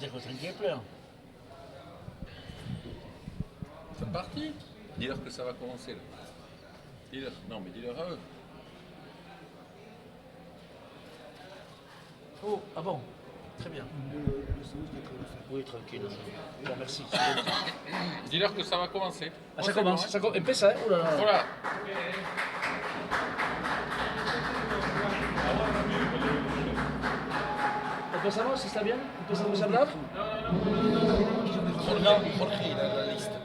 dire que le train qui est plein. C'est parti. Dis-leur que ça va commencer là. Dis-leur. Non mais dis-leur à eux. Oh, ah bon. Très bien. Oui, tranquille. Bon, merci. Dis-leur que ça va commencer. Ah, ça commence. Ça commence. Empieza, oh là là. Voilà. ¿Empezamos? ¿Está bien? ¿Empezamos a hablar? Jorge, il a la liste.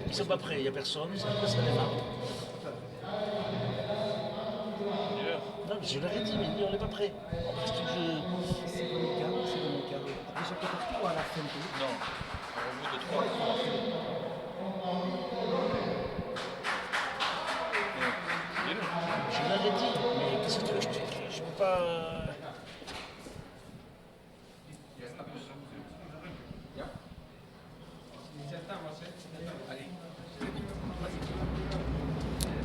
Ils ne sont pas prêts, il n'y a personne, ça démarre. Non, mais je leur ai dit, mais on n'est pas prêts. Parce que C'est comme le carreau, c'est comme le carreau. Après, sur partout ou à la fin Non. Au bout de 3. je leur ai dit, mais qu'est-ce que tu veux que je te dise? Je ne peux pas.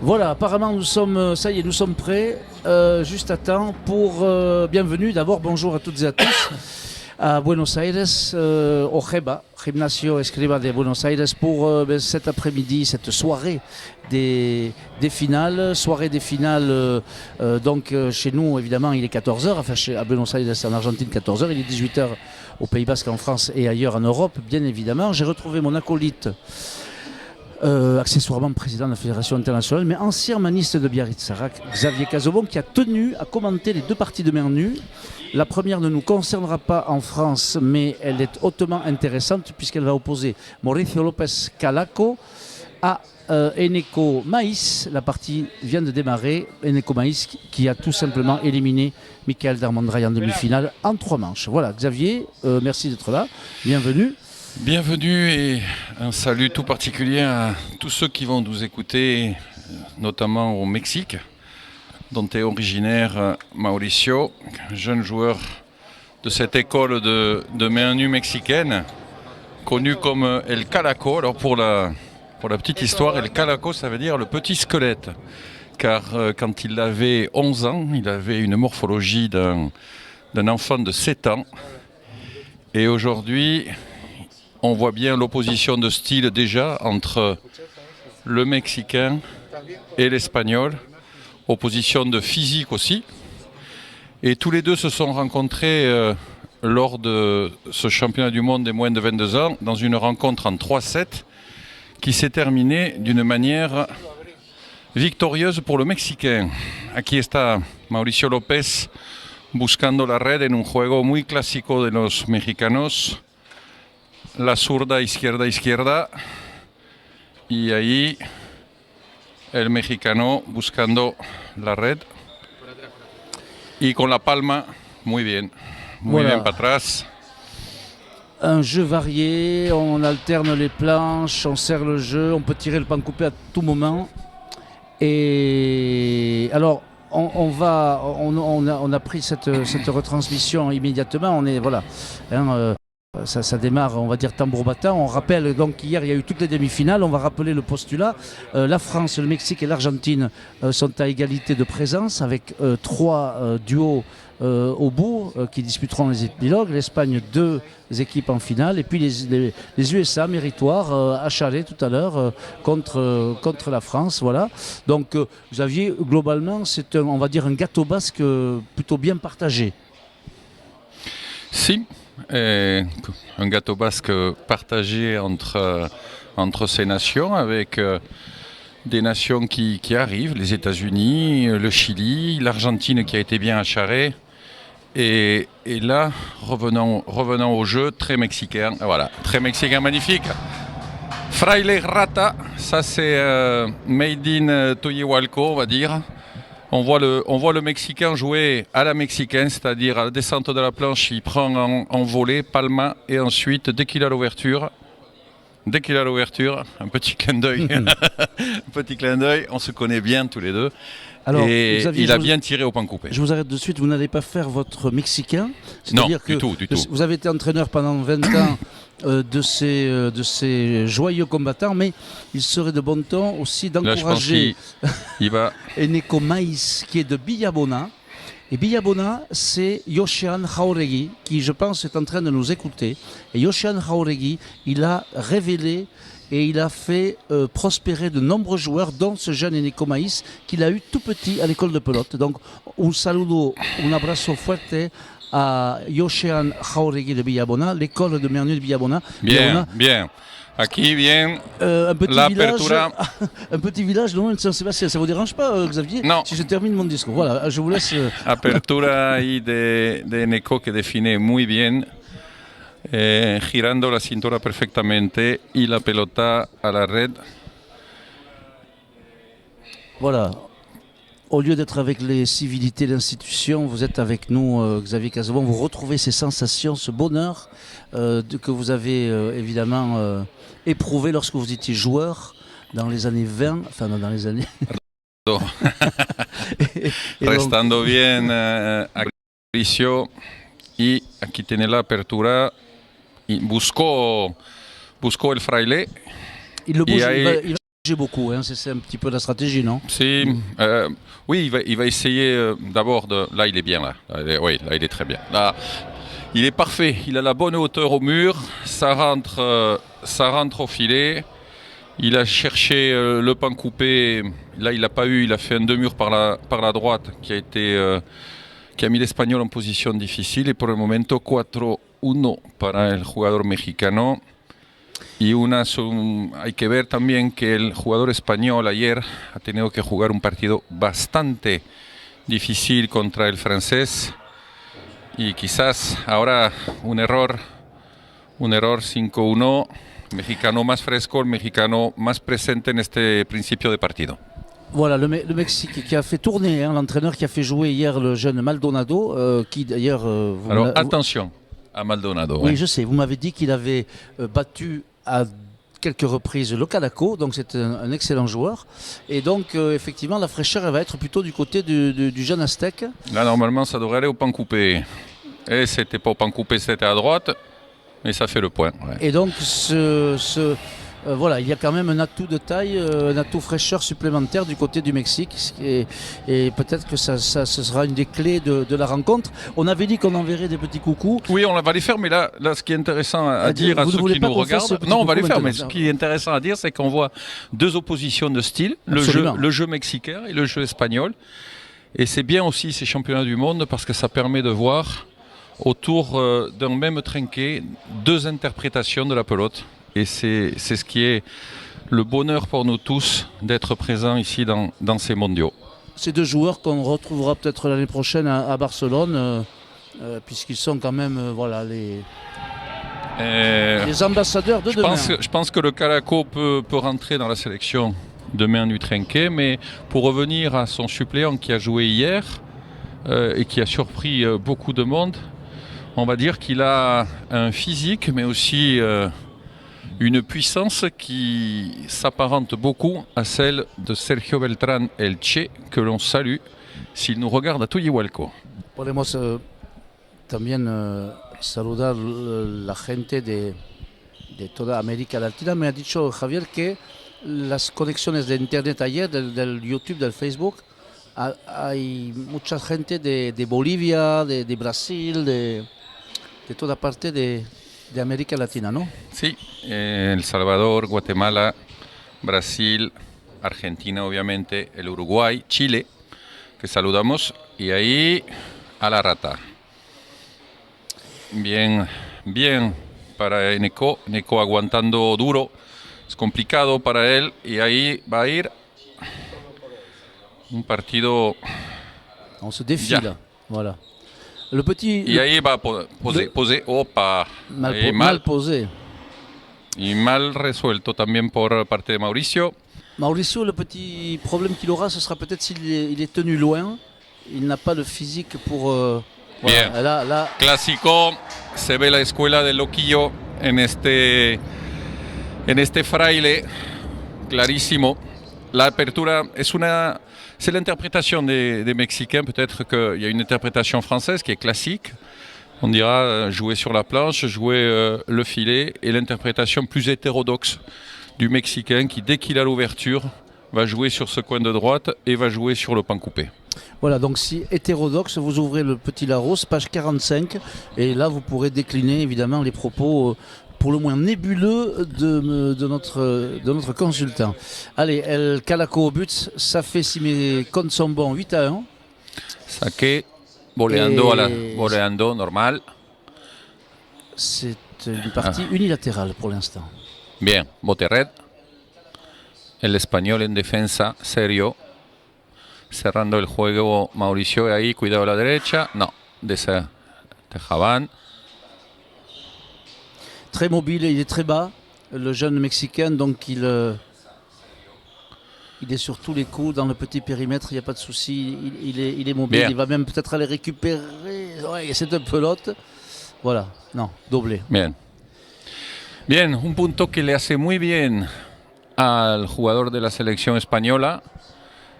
Voilà, apparemment nous sommes, ça y est, nous sommes prêts, juste à temps pour bienvenue. D'abord, bonjour à toutes et à tous à Buenos Aires, au GEBA, Gimnasio Escriba de Buenos Aires, pour cet après-midi, cette soirée des finales. Soirée des finales, donc chez nous, évidemment, il est 14h, enfin à Buenos Aires, en Argentine, 14h, il est 18h au Pays Basque, en France et ailleurs en Europe, bien évidemment. J'ai retrouvé mon acolyte. Accessoirement président de la Fédération internationale, mais ancien ministre de Biarritz, Xavier Casaubon, qui a tenu à commenter les deux parties de main nue. La première ne nous concernera pas en France, mais elle est hautement intéressante puisqu'elle va opposer Mauricio López Calaco à Eneko Maïs. La partie vient de démarrer. Eneko Maïs qui a tout simplement éliminé Michael Darmondray en demi-finale en 3 manches. Voilà, Xavier, merci d'être là. Bienvenue. Bienvenue et un salut tout particulier à tous ceux qui vont nous écouter, notamment au Mexique, dont est originaire Mauricio, jeune joueur de cette école de main nue mexicaine, connu comme El Calaco. Alors pour la petite histoire, El Calaco, ça veut dire le petit squelette, car quand il avait 11 ans, il avait une morphologie d'un enfant de 7 ans, et aujourd'hui, on voit bien l'opposition de style déjà entre le Mexicain et l'Espagnol, opposition de physique aussi. Et tous les deux se sont rencontrés lors de ce championnat du monde des moins de 22 ans dans une rencontre en 3-7 qui s'est terminée d'une manière victorieuse pour le Mexicain. Aquí está Mauricio López buscando la red en un juego muy clásico de los mexicanos. La zurda izquierda y ahí el mexicano buscando la red y con la palma muy bien para atrás. Un jeu varié, on alterne les planches, on serre le jeu, on peut tirer le pan coupé à tout moment. Et alors on a pris cette retransmission immédiatement. On est voilà. Ça démarre, on va dire, tambour battant. On rappelle donc qu'hier il y a eu toutes les demi-finales. On va rappeler le postulat. La France, le Mexique et l'Argentine sont à égalité de présence avec 3 duos au bout qui disputeront les épilogues. L'Espagne, 2 équipes en finale. Et puis les USA méritoires à Chalais tout à l'heure contre la France. Voilà. Donc Xavier, globalement, c'est on va dire un gâteau basque plutôt bien partagé. Si. Un gâteau basque partagé entre ces nations, avec des nations qui arrivent, les États-Unis, le Chili, l'Argentine qui a été bien acharée. Et là, revenons au jeu, très mexicain. Voilà, très mexicain, magnifique. Fraile Rata, ça c'est made in Toyehualco, on va dire. On voit le Mexicain jouer à la mexicaine, c'est-à-dire à la descente de la planche, il prend en volée, palma, et ensuite, dès qu'il a l'ouverture, un petit clin d'œil, on se connaît bien tous les deux. Alors, et Xavier, il a bien tiré au pan coupé. Je vous arrête de suite, vous n'allez pas faire votre Mexicain. Non, du tout. Vous avez été entraîneur pendant 20 ans de ces joyeux combattants, mais il serait de bon ton aussi d'encourager il va... Eneko Maïs, qui est de Villabona, Et Billabona, c'est Yoshian Jauregui, qui je pense est en train de nous écouter. Et Yoshian Jauregui, il a révélé et il a fait prospérer de nombreux joueurs, dont ce jeune Eneko Maïs, qu'il a eu tout petit à l'école de pelote. Donc, un saludo, un abrazo fuerte à Yoshian Jauregui de Billabona, l'école de Mernu de Billabona. Bien, bien. Aquí bien, un petit l'apertura. village, un petit village non loin de Saint-Sébastien. Ça vous dérange pas, Xavier? Non. Si je termine mon discours. Voilà, je vous laisse. Apertura ahí de Neko que define muy bien, girando la cintura perfectamente y la pelota a la red. Voilà. Au lieu d'être avec les civilités de l'institution, vous êtes avec nous, Xavier Casabon. Vous retrouvez ces sensations, ce bonheur que vous avez évidemment éprouvé lorsque vous étiez joueur dans les années 20, enfin dans les années... Restando bien a Mauricio y aquí tiene la apertura y buscó el fraile. Il le bouge, y ahí, il va bouger beaucoup, hein, c'est un petit peu la stratégie, non? Si, oui, il va essayer d'abord de... Là, il est bien, là. Oui, là, il est très bien. Là, il est parfait. Il a la bonne hauteur au mur. Ça rentre au filet. Il a cherché le pan coupé. Là, il n'a pas eu. Il a fait un deux-murs par la droite qui a mis l'Espagnol en position difficile. Et pour le momento, 4-1 para el jugador mexicano. Y hay que ver también que el jugador español ayer ha tenido que jugar un partido bastante difícil contra el francés y quizás ahora un error 5-1, mexicano más fresco, el mexicano más presente en este principio de partido. Voilà, le Mexique qui a fait tourner, hein, l'entraîneur qui a fait jouer hier le jeune Maldonado, qui d'ailleurs... Alors attention à Maldonado. Oui, je sais, vous m'avez dit qu'il avait battu à quelques reprises le Calaco, donc c'est un excellent joueur. Et donc, effectivement, la fraîcheur, elle va être plutôt du côté du jeune Aztèque. Là, normalement, ça devrait aller au pan coupé. Et c'était pas au pan coupé, c'était à droite, mais ça fait le point. Ouais. Et donc, voilà, il y a quand même un atout de taille, un atout fraîcheur supplémentaire du côté du Mexique. Et peut-être que ce sera une des clés de la rencontre. On avait dit qu'on enverrait des petits coucous. Oui, on va les faire, mais là ce qui est intéressant à dire à ceux qui nous regardent... Non, on va les faire, mais ce qui est intéressant à dire, c'est qu'on voit deux oppositions de style, le jeu mexicain et le jeu espagnol. Et c'est bien aussi ces championnats du monde parce que ça permet de voir autour d'un même trinquet deux interprétations de la pelote. Et c'est ce qui est le bonheur pour nous tous d'être présents ici dans ces mondiaux. Ces deux joueurs qu'on retrouvera peut-être l'année prochaine à Barcelone, puisqu'ils sont quand même voilà, les ambassadeurs de demain. Je pense que le Calaco peut rentrer dans la sélection demain du Trinquet, mais pour revenir à son suppléant qui a joué hier et qui a surpris beaucoup de monde, on va dire qu'il a un physique, mais aussi... une puissance qui s'apparente beaucoup à celle de Sergio Beltrán Elche, que l'on salue s'il nous regarde a Tuyihualco. Podemos también saludar la gente de toda América Latina. Me ha dicho Javier que las conexiones de internet ayer, del YouTube, del Facebook, hay mucha gente de Bolivia, de Brasil, de toda parte de América Latina, ¿no? Sí, El Salvador, Guatemala, Brasil, Argentina obviamente, el Uruguay, Chile, que saludamos, y ahí a la rata. Bien para Neko aguantando duro, es complicado para él, y ahí va a ir un partido... On se défie là, voilà. Le petit, y ahí va a poser, opa, mal posé. Y mal resuelto también por parte de Mauricio. Mauricio, le petit problème qu'il aura, ce sera peut-être s'il est tenu loin. Il n'a pas le physique pour... Bien, voilà, là. Clásico, se ve la escuela del loquillo en este fraile, clarísimo. La apertura c'est l'interprétation des Mexicains. Peut-être qu'il y a une interprétation française qui est classique. On dira jouer sur la planche, jouer le filet, et l'interprétation plus hétérodoxe du Mexicain qui, dès qu'il a l'ouverture, va jouer sur ce coin de droite et va jouer sur le pan coupé. Voilà, donc si hétérodoxe, vous ouvrez le petit Larousse, page 45, et là vous pourrez décliner évidemment les propos pour le moins nébuleux de notre consultant. Allez, El Calaco au but, ça fait, si mes comptes sont bons, 8-1. Saque, voleando normal. C'est une partie unilatérale pour l'instant. Bien, bote red. El español en defensa, serio. Cerrando el juego Mauricio ahí, cuidado a la derecha. No, de Tejaban. Très mobile, il est très bas, le jeune Mexicain, donc il est sur tous les coups, dans le petit périmètre, il n'y a pas de souci, il est mobile, Bien. Il va même peut-être aller récupérer cette pelote. Voilà, non, doblé. Bien. Bien, un punto que le hace muy bien al jugador de la selección española.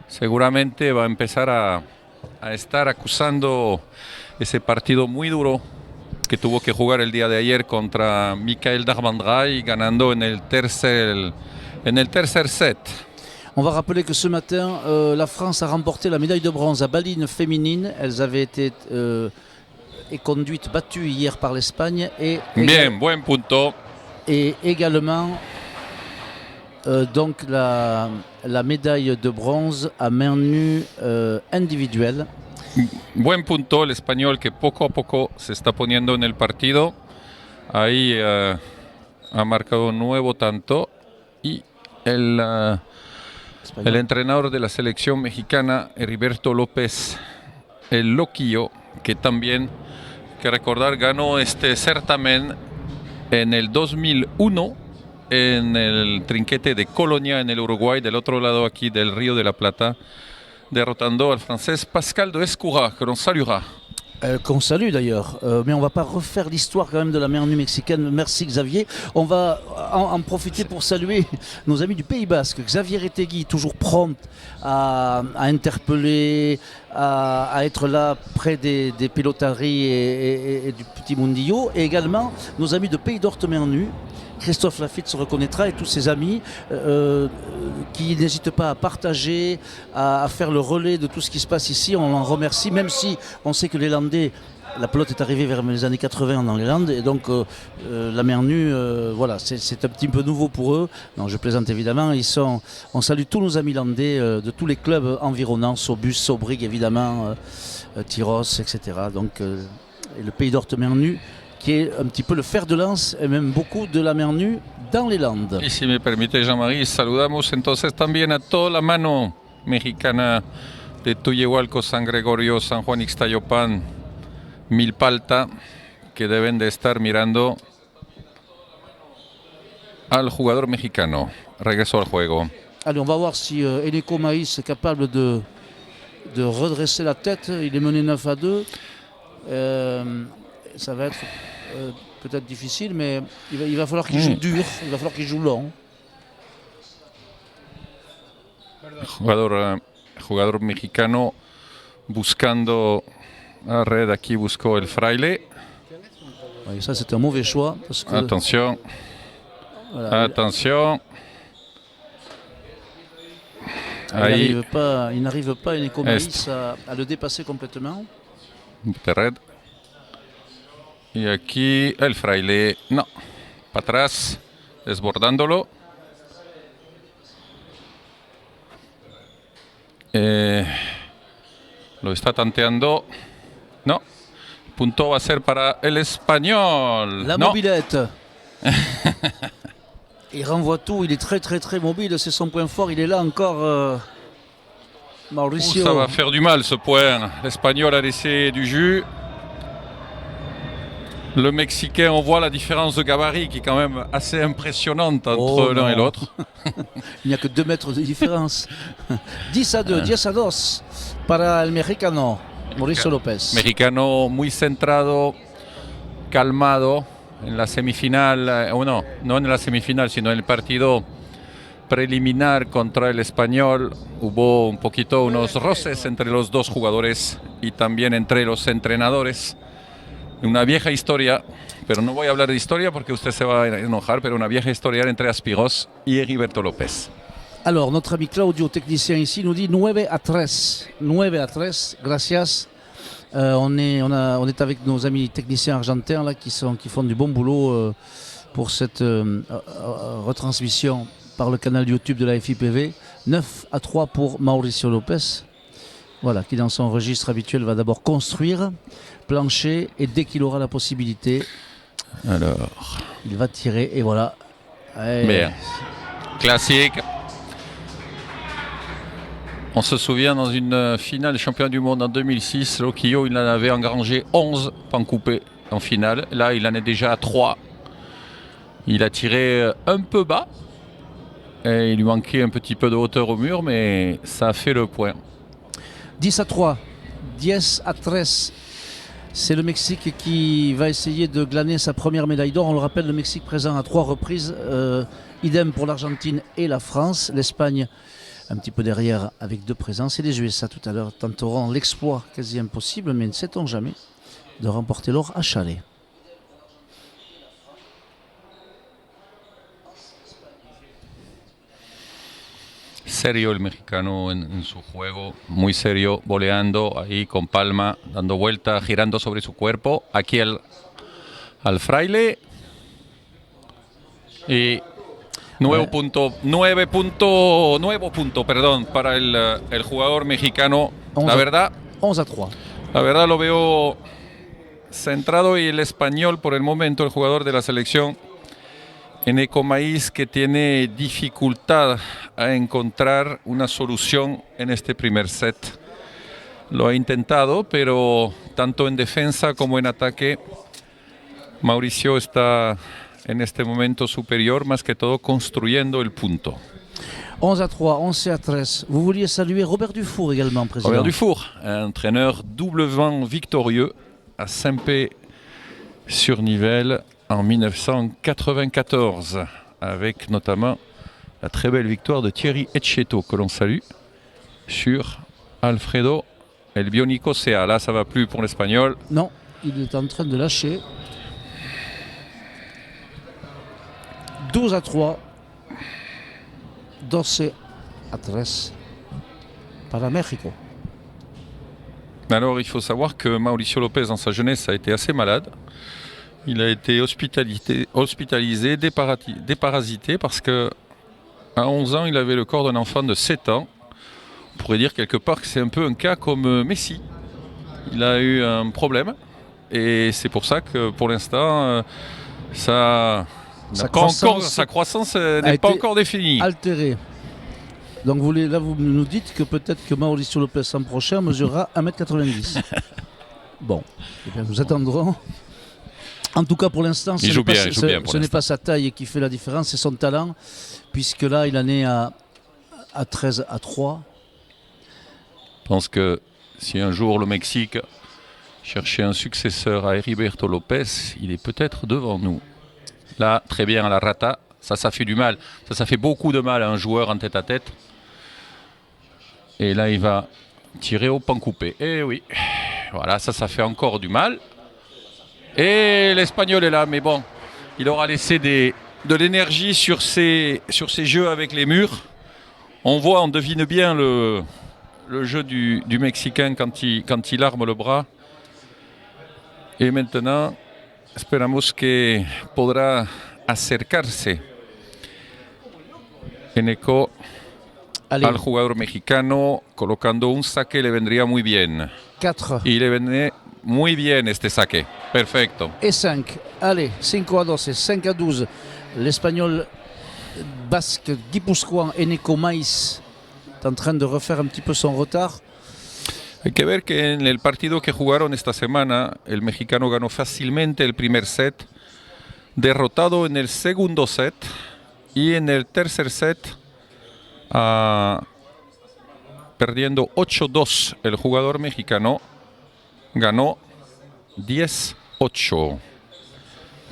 Seguramente va a empezar a estar acusando ese partido muy duro que tuvo que jugar el día de ayer contra Michael Darmandray, ganando en el tercer set. On va rappeler que ce matin, la France a remporté la médaille de bronze à Baline féminine. Elles avaient été conduites, battues hier par l'Espagne. Bien, buen punto. Et également donc la médaille de bronze à main nue individuelle. Buen punto el español que poco a poco se está poniendo en el partido. Ahí ha marcado un nuevo tanto. Y el entrenador de la selección mexicana, Heriberto López, el Loquillo, que también, hay que recordar, ganó este certamen en el 2001 en el trinquete de Colonia en el Uruguay, del otro lado aquí del Río de la Plata, derrotando al français Pascal de Escura, que l'on saluera. Qu'on salue d'ailleurs, mais on ne va pas refaire l'histoire quand même de la mer nue mexicaine. Merci Xavier. On va en profiter pour saluer nos amis du Pays Basque. Xavier Retegui, toujours prompt à interpeller, à être là près des pilotaries et du petit Mundillo. Et également nos amis de Pays d'Orte mer nue. Christophe Lafitte se reconnaîtra et tous ses amis qui n'hésitent pas à partager, à faire le relais de tout ce qui se passe ici. On en remercie, même si on sait que les Landais, la pelote est arrivée vers les années 80 dans les Landes, et donc la mer nue, voilà, c'est un petit peu nouveau pour eux. Non, je plaisante évidemment. On salue tous nos amis landais de tous les clubs environnants, Sobus, Sobrig évidemment, Tyros, etc. Donc, et le Pays d'Orte mer nue, qui est un petit peu le fer de lance et même beaucoup de la mer nue dans les Landes. Y si me permite, Jean-Marie, saludamos entonces también a toda la mano mexicana de Tuyehualco, San Gregorio, San Juan Ixtayopan, Milpalta, que deben de estar mirando al jugador mexicano. Regreso al juego. Allez, on va voir si Eneko Maïs est capable de redresser la tête. Il est mené 9-2. Ça va être peut-être difficile, mais il va falloir qu'il joue dur, il va falloir qu'il joue long. Jugador mexicano buscando la red, aquí buscó el Fraile. Oui, ça c'est un mauvais choix. Parce que, Attention, voilà, attention. il n'arrive pas Eneko Maïs à le dépasser complètement. Red. Y aquí el Fraile, no, para atrás, desbordándolo. Lo está tanteando. No, punto va a ser para el español. La mobilette. Il renvoie tout, il est très très très mobile, c'est son point fort, il est là encore. Mauricio. Ça va faire du mal ce point. L'espagnol a laissé du jus. Le Mexicain, on voit la différence de gabarit qui est quand même assez impressionnante entre l'un et l'autre. Il n'y a que 2 mètres de différence. 10-2, 10-2 para el mexicano, Mauricio López. Mexicano muy centrado, calmado en la semifinal, no en la semifinal, sino en el partido preliminar contra el español. Hubo unos roces entre los dos jugadores y también entre los entrenadores. Una vieja historia, pero no voy a hablar de historia porque usted se va a enojar, pero una vieja historia entre Aspiros y Heriberto López. Alors, notre ami Claudio, technicien ici, nous dit 9-3. 9-3, gracias. On est avec nos amis techniciens argentins là, qui font du bon boulot pour cette retransmission par le canal YouTube de la FIPV. 9-3 pour Mauricio Lopez. Voilà, qui dans son registre habituel va d'abord construire, plancher, et dès qu'il aura la possibilité, alors, il va tirer, et voilà. Bien. Classique. On se souvient dans une finale champion du monde en 2006, Loquillo, il en avait engrangé 11 pan coupés en finale. Là, il en est déjà à 3. Il a tiré un peu bas. Et il lui manquait un petit peu de hauteur au mur, mais ça a fait le point. 10-3, 10-13. C'est le Mexique qui va essayer de glaner sa première médaille d'or. On le rappelle, le Mexique présent à 3 reprises. Idem pour l'Argentine et la France. L'Espagne un petit peu derrière avec 2 présences. Et les USA tout à l'heure tenteront l'exploit quasi impossible, mais ne sait-on jamais, de remporter l'or à Chalais. Serio el mexicano en su juego, muy serio, voleando ahí con palma, dando vuelta, girando sobre su cuerpo, aquí al fraile. Y nuevo punto, perdón, para el jugador mexicano. La verdad, 11-3. La verdad lo veo centrado y el español por el momento, el jugador de la selección, Eneco Maíz, que tiene dificultad a encontrar una solución en este primer set. Lo ha intentado, pero tanto en defensa como en ataque, Mauricio está en este momento superior, más que todo construyendo el punto. 11-3, 11-13. Vous vouliez saluer Robert Dufour également, président. Robert Dufour, entraîneur doublement victorieux à Saint-Pé-sur-Nivelle en 1994, avec notamment la très belle victoire de Thierry Etcheto, que l'on salue, sur Alfredo El Bionico Sea. Là, ça va plus pour l'espagnol. Non, il est en train de lâcher. 12-3. 12-13 para México. Alors, il faut savoir que Mauricio Lopez, dans sa jeunesse, a été assez malade. Il a été hospitalisé, déparasité, parce que à 11 ans, il avait le corps d'un enfant de 7 ans. On pourrait dire quelque part que c'est un peu un cas comme Messi. Il a eu un problème, et c'est pour ça que pour l'instant, sa croissance n'est pas encore définie. Altérée. Donc là, vous nous dites que peut-être que Mauricio Lopez l'an prochain mesurera 1m90. Bon, eh bien, nous attendrons. En tout cas, pour l'instant, ce n'est pas sa taille qui fait la différence, c'est son talent, puisque là, il en est à 13-3. Je pense que si un jour le Mexique cherchait un successeur à Heriberto Lopez, il est peut-être devant nous. Là, très bien à la rata, ça fait du mal. Ça fait beaucoup de mal à un joueur en tête-à-tête. Et là, il va tirer au pan coupé. Et oui, voilà, ça fait encore du mal. Et l'Espagnol est là, mais bon, il aura laissé de l'énergie sur ses jeux avec les murs. On devine bien le jeu du Mexicain quand il arme le bras. Et maintenant, esperamos que podrá acercarse Eneco al jugador mexicano, colocando un saque le vendría muy bien. 4. Y le vendría muy bien este saque. Perfecto. Et 5. Allez, 5-12, 5-12. L'Espagnol basque guipuzcoan Eneco Maíz est en train de refaire un petit peu son retard. Hay que ver que en el partido que jugaron esta semana, el mexicano ganó fácilmente el primer set, derrotado en el segundo set, y en el tercer set, perdiendo 8-2, el jugador mexicano ganó 10-8.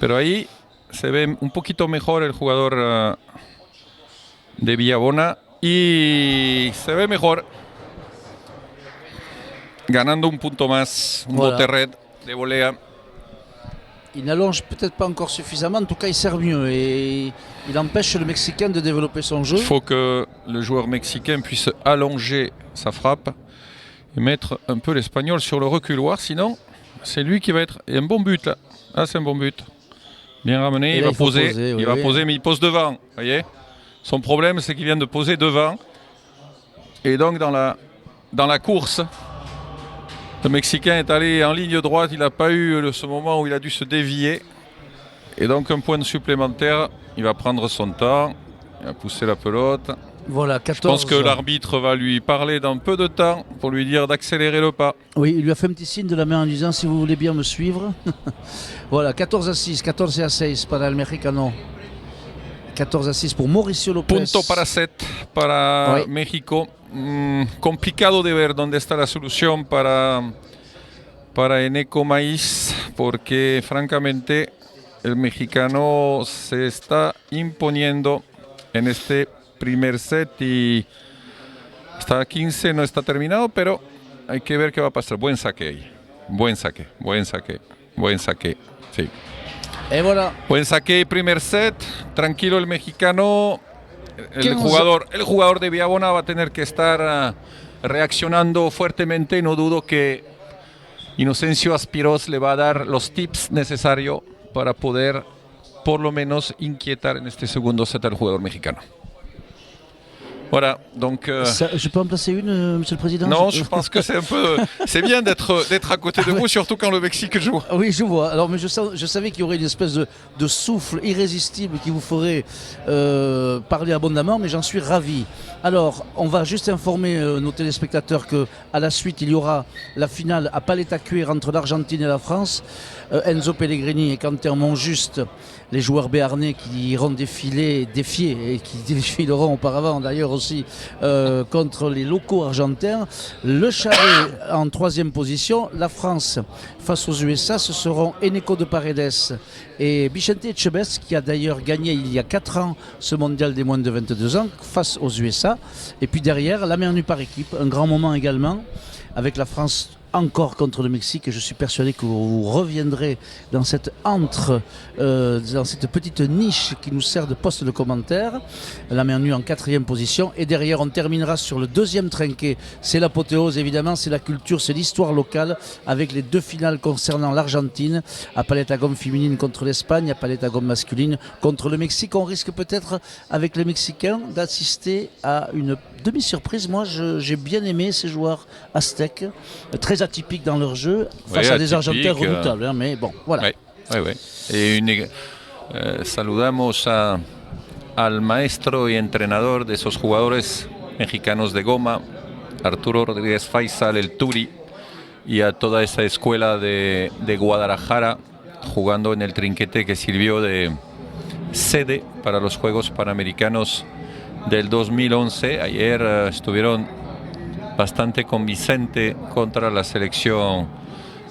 Pero ahí se ve un poquito mejor el jugador de Villabona, y se ve mejor ganando un punto más, un bote red de volea. Il n'allonge peut-être pas encore suffisamment, en tout cas il sert mieux et il empêche le Mexicain de développer son jeu. Il faut que le joueur mexicain puisse allonger sa frappe et mettre un peu l'Espagnol sur le reculoir, sinon c'est lui qui va être... Et un bon but là, ah c'est un bon but. Bien ramené, Et il là, va poser, oui, il va oui. poser, mais il pose devant, vous voyez. Son problème c'est qu'il vient de poser devant. Et donc dans la course, le Mexicain est allé en ligne droite, il n'a pas eu ce moment où il a dû se dévier. Et donc un point supplémentaire, il va prendre son temps, il va pousser la pelote. Voilà, Je 14. pense que l'arbitre va lui parler dans peu de temps pour lui dire d'accélérer le pas. Oui, il lui a fait un petit signe de la main en disant si vous voulez bien me suivre. Voilà, 14-6, 14-6 para el Mexicano. 14-6 pour Mauricio López. Punto para set para Oui. México. Complicado de ver dónde está la solución para Eneco Maíz, porque francamente el mexicano se está imponiendo en este primer set y hasta 15 no está terminado, pero hay que ver qué va a pasar. Buen saque ahí. Buen saque. Sí. Et voilà. Buen saque, primer set. Tranquilo el mexicano. El 15. jugador de Viabona va a tener que estar reaccionando fuertemente. No dudo que Inocencio Aspiros le va a dar los tips necesarios para poder por lo menos inquietar en este segundo set al jugador mexicano. Voilà, donc... Je peux en placer une, Monsieur le Président? Non, je pense que c'est un peu... C'est bien d'être à côté de vous, surtout quand le Mexique joue. Oui, je vois. Alors, mais je savais qu'il y aurait une espèce de souffle irrésistible qui vous ferait parler abondamment, mais j'en suis ravi. Alors, on va juste informer nos téléspectateurs qu'à la suite, il y aura la finale à Paleta-Cuir entre l'Argentine et la France. Enzo Pellegrini et Quentin Monjuste, les joueurs béarnais qui iront défier et qui défileront auparavant d'ailleurs aussi contre les locaux argentins. Le Charret en troisième position. La France face aux USA, ce seront Eneco de Paredes et Vicente Echebest, qui a d'ailleurs gagné il y a 4 ans ce mondial des moins de 22 ans face aux USA. Et puis derrière, la main nue par équipe, un grand moment également avec la France encore contre le Mexique, et je suis persuadé que vous reviendrez dans cette dans cette petite niche qui nous sert de poste de commentaire. La main nue en quatrième position, et derrière on terminera sur le deuxième trinquet. C'est l'apothéose évidemment, c'est la culture, c'est l'histoire locale, avec les deux finales concernant l'Argentine, à palette à gomme féminine contre l'Espagne, à palette à gomme masculine contre le Mexique. On risque peut-être avec les Mexicains d'assister à une demi-surprise. Moi j'ai bien aimé ces joueurs aztèques, très atypiques dans leur jeu, face à des Argentins redoutables, hein, mais bon, voilà. Oui. Et saludamos al maestro y entrenador de esos jugadores mexicanos de goma, Arturo Rodríguez Faisal, el Turi, y a toda esa escuela de Guadalajara, jugando en el trinquete que sirvió de sede para los Juegos Panamericanos del 2011. Ayer estuvieron bastante convincente contra la selección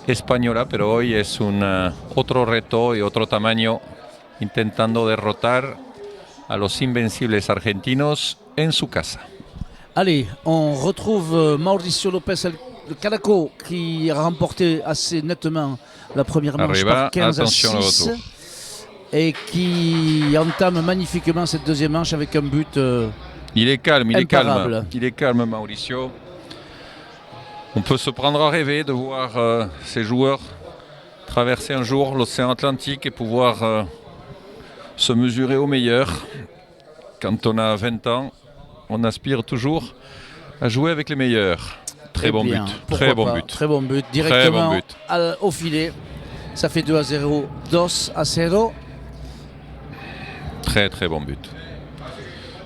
española, pero hoy es otro reto y otro tamaño, intentando derrotar a los invencibles argentinos en su casa. Allez, on retrouve Mauricio López, le Calaco, qui a remporté assez nettement la première manche par 15 à 6 et qui entame magnifiquement cette deuxième manche avec un but il est calme, imparable. Il est calme, Mauricio. On peut se prendre à rêver de voir ces joueurs traverser un jour l'océan Atlantique et pouvoir se mesurer au meilleur. Quand on a 20 ans, on aspire toujours à jouer avec les meilleurs. Très bon but. Très bon but. Très bon but. Directement au filet. Ça fait 2-0. 2-0. Très très bon but.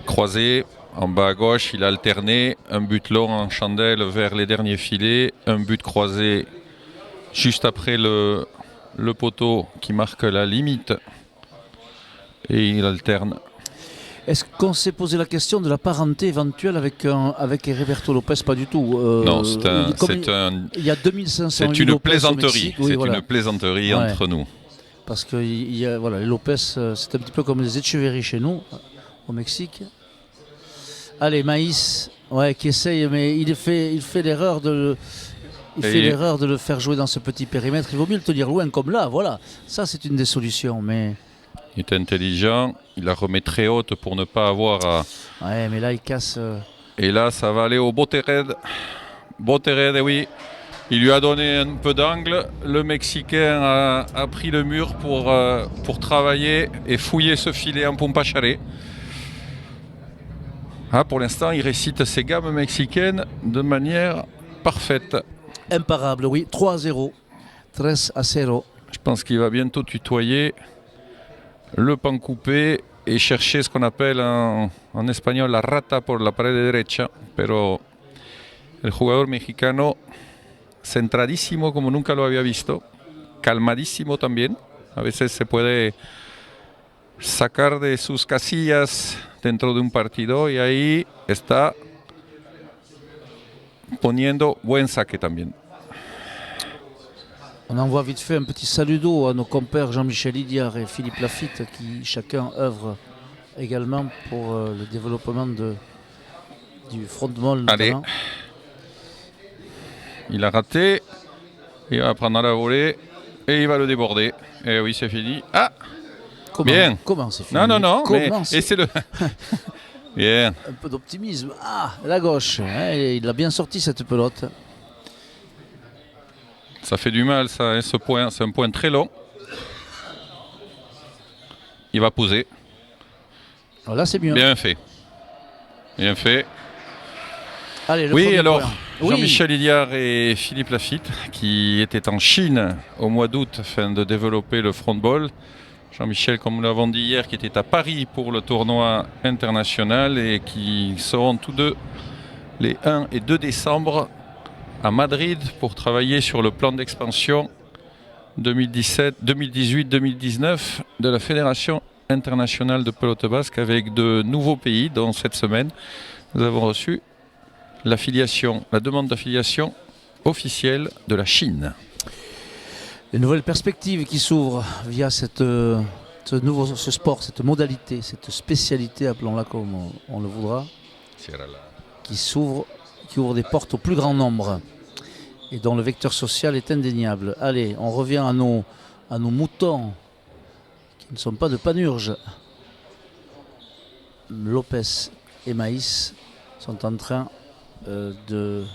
Croisé. En bas à gauche, il a alterné un but long en chandelle vers les derniers filets, un but croisé juste après le poteau qui marque la limite, et il alterne. Est-ce qu'on s'est posé la question de la parenté éventuelle avec Heriberto López? Pas du tout. Non, il y a 2500 c'est une plaisanterie. Oui, c'est une plaisanterie entre nous. Parce que les López, c'est un petit peu comme les Echeverri chez nous, au Mexique. Allez, Maïs, qui essaye, mais il fait l'erreur Il Et fait l'erreur de le faire jouer dans ce petit périmètre. Il vaut mieux le tenir loin comme là. Voilà. Ça, c'est une des solutions. Mais, il est intelligent, il la remet très haute pour ne pas avoir à... ouais, mais là, il casse. Et là, ça va aller au Botered. Botered, eh oui. Il lui a donné un peu d'angle. Le Mexicain a pris le mur pour travailler et fouiller ce filet en pompacharé. Ah, pour l'instant, il récite ses gammes mexicaines de manière parfaite. Imparable, oui. 3-0. 3-0. Je pense qu'il va bientôt tutoyer le pan coupé et chercher ce qu'on appelle en espagnol la rata por la pared derecha. Pero el jugador mexicano, centradísimo como nunca lo había visto, calmadísimo también. A veces se puede sacar de sus casillas dentro de un partido y ahí está poniendo buen saque también. On envoie vite fait un petit salut d'eau à nos compères Jean-Michel Idiard et Philippe Lafitte qui chacun œuvrent également pour le développement du frontball Allez. notamment. Il a raté, il va prendre la volée et il va le déborder. Et oui, c'est fini. Ah, bien. Comment c'est fini? Non, mais Comment et c'est le... Bien. Un peu d'optimisme. Ah, la gauche. Hein, il a bien sorti cette pelote. Ça fait du mal, ça, hein, ce point. C'est un point très long. Il va poser. Alors là, c'est mieux. Bien fait. Bien fait. Allez, le Oui, premier alors, point. Oui. Jean-Michel Idiard et Philippe Lafitte, qui étaient en Chine au mois d'août afin de développer le frontball. Jean-Michel, comme nous l'avons dit hier, qui était à Paris pour le tournoi international et qui seront tous deux les 1 et 2 décembre à Madrid pour travailler sur le plan d'expansion 2018-2019 de la Fédération internationale de pelote basque avec de nouveaux pays, dont cette semaine, nous avons reçu la demande d'affiliation officielle de la Chine. Les nouvelles perspectives qui s'ouvrent via ce sport, cette modalité, cette spécialité, appelons-la comme on le voudra, qui ouvre des portes au plus grand nombre et dont le vecteur social est indéniable. Allez, on revient à nos moutons qui ne sont pas de Panurge. Lopez et Maïs sont en train de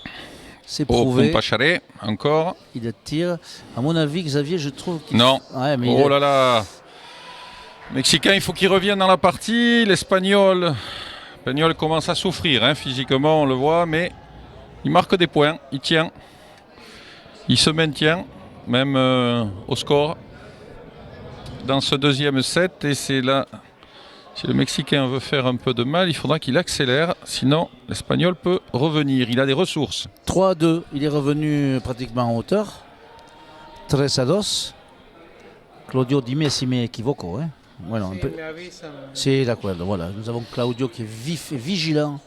s'éprouver. Au Pompacharé, encore. Il tire. À mon avis, Xavier, je trouve qu'il... Non. Ouais, mais Oh là là. Mexicain, il faut qu'il revienne dans la partie. L'Espagnol commence à souffrir, hein, physiquement, on le voit, mais il marque des points, il tient. Il se maintient, même au score, dans ce deuxième set. Et c'est là, si le Mexicain veut faire un peu de mal, il faudra qu'il accélère. Sinon, l'Espagnol peut revenir. Il a des ressources. 3-2, il est revenu pratiquement en hauteur. 3-2. Claudio, dime si me equivoco. Hein. Voilà, un peu. C'est d'accord, voilà. Nous avons Claudio qui est vif et vigilant.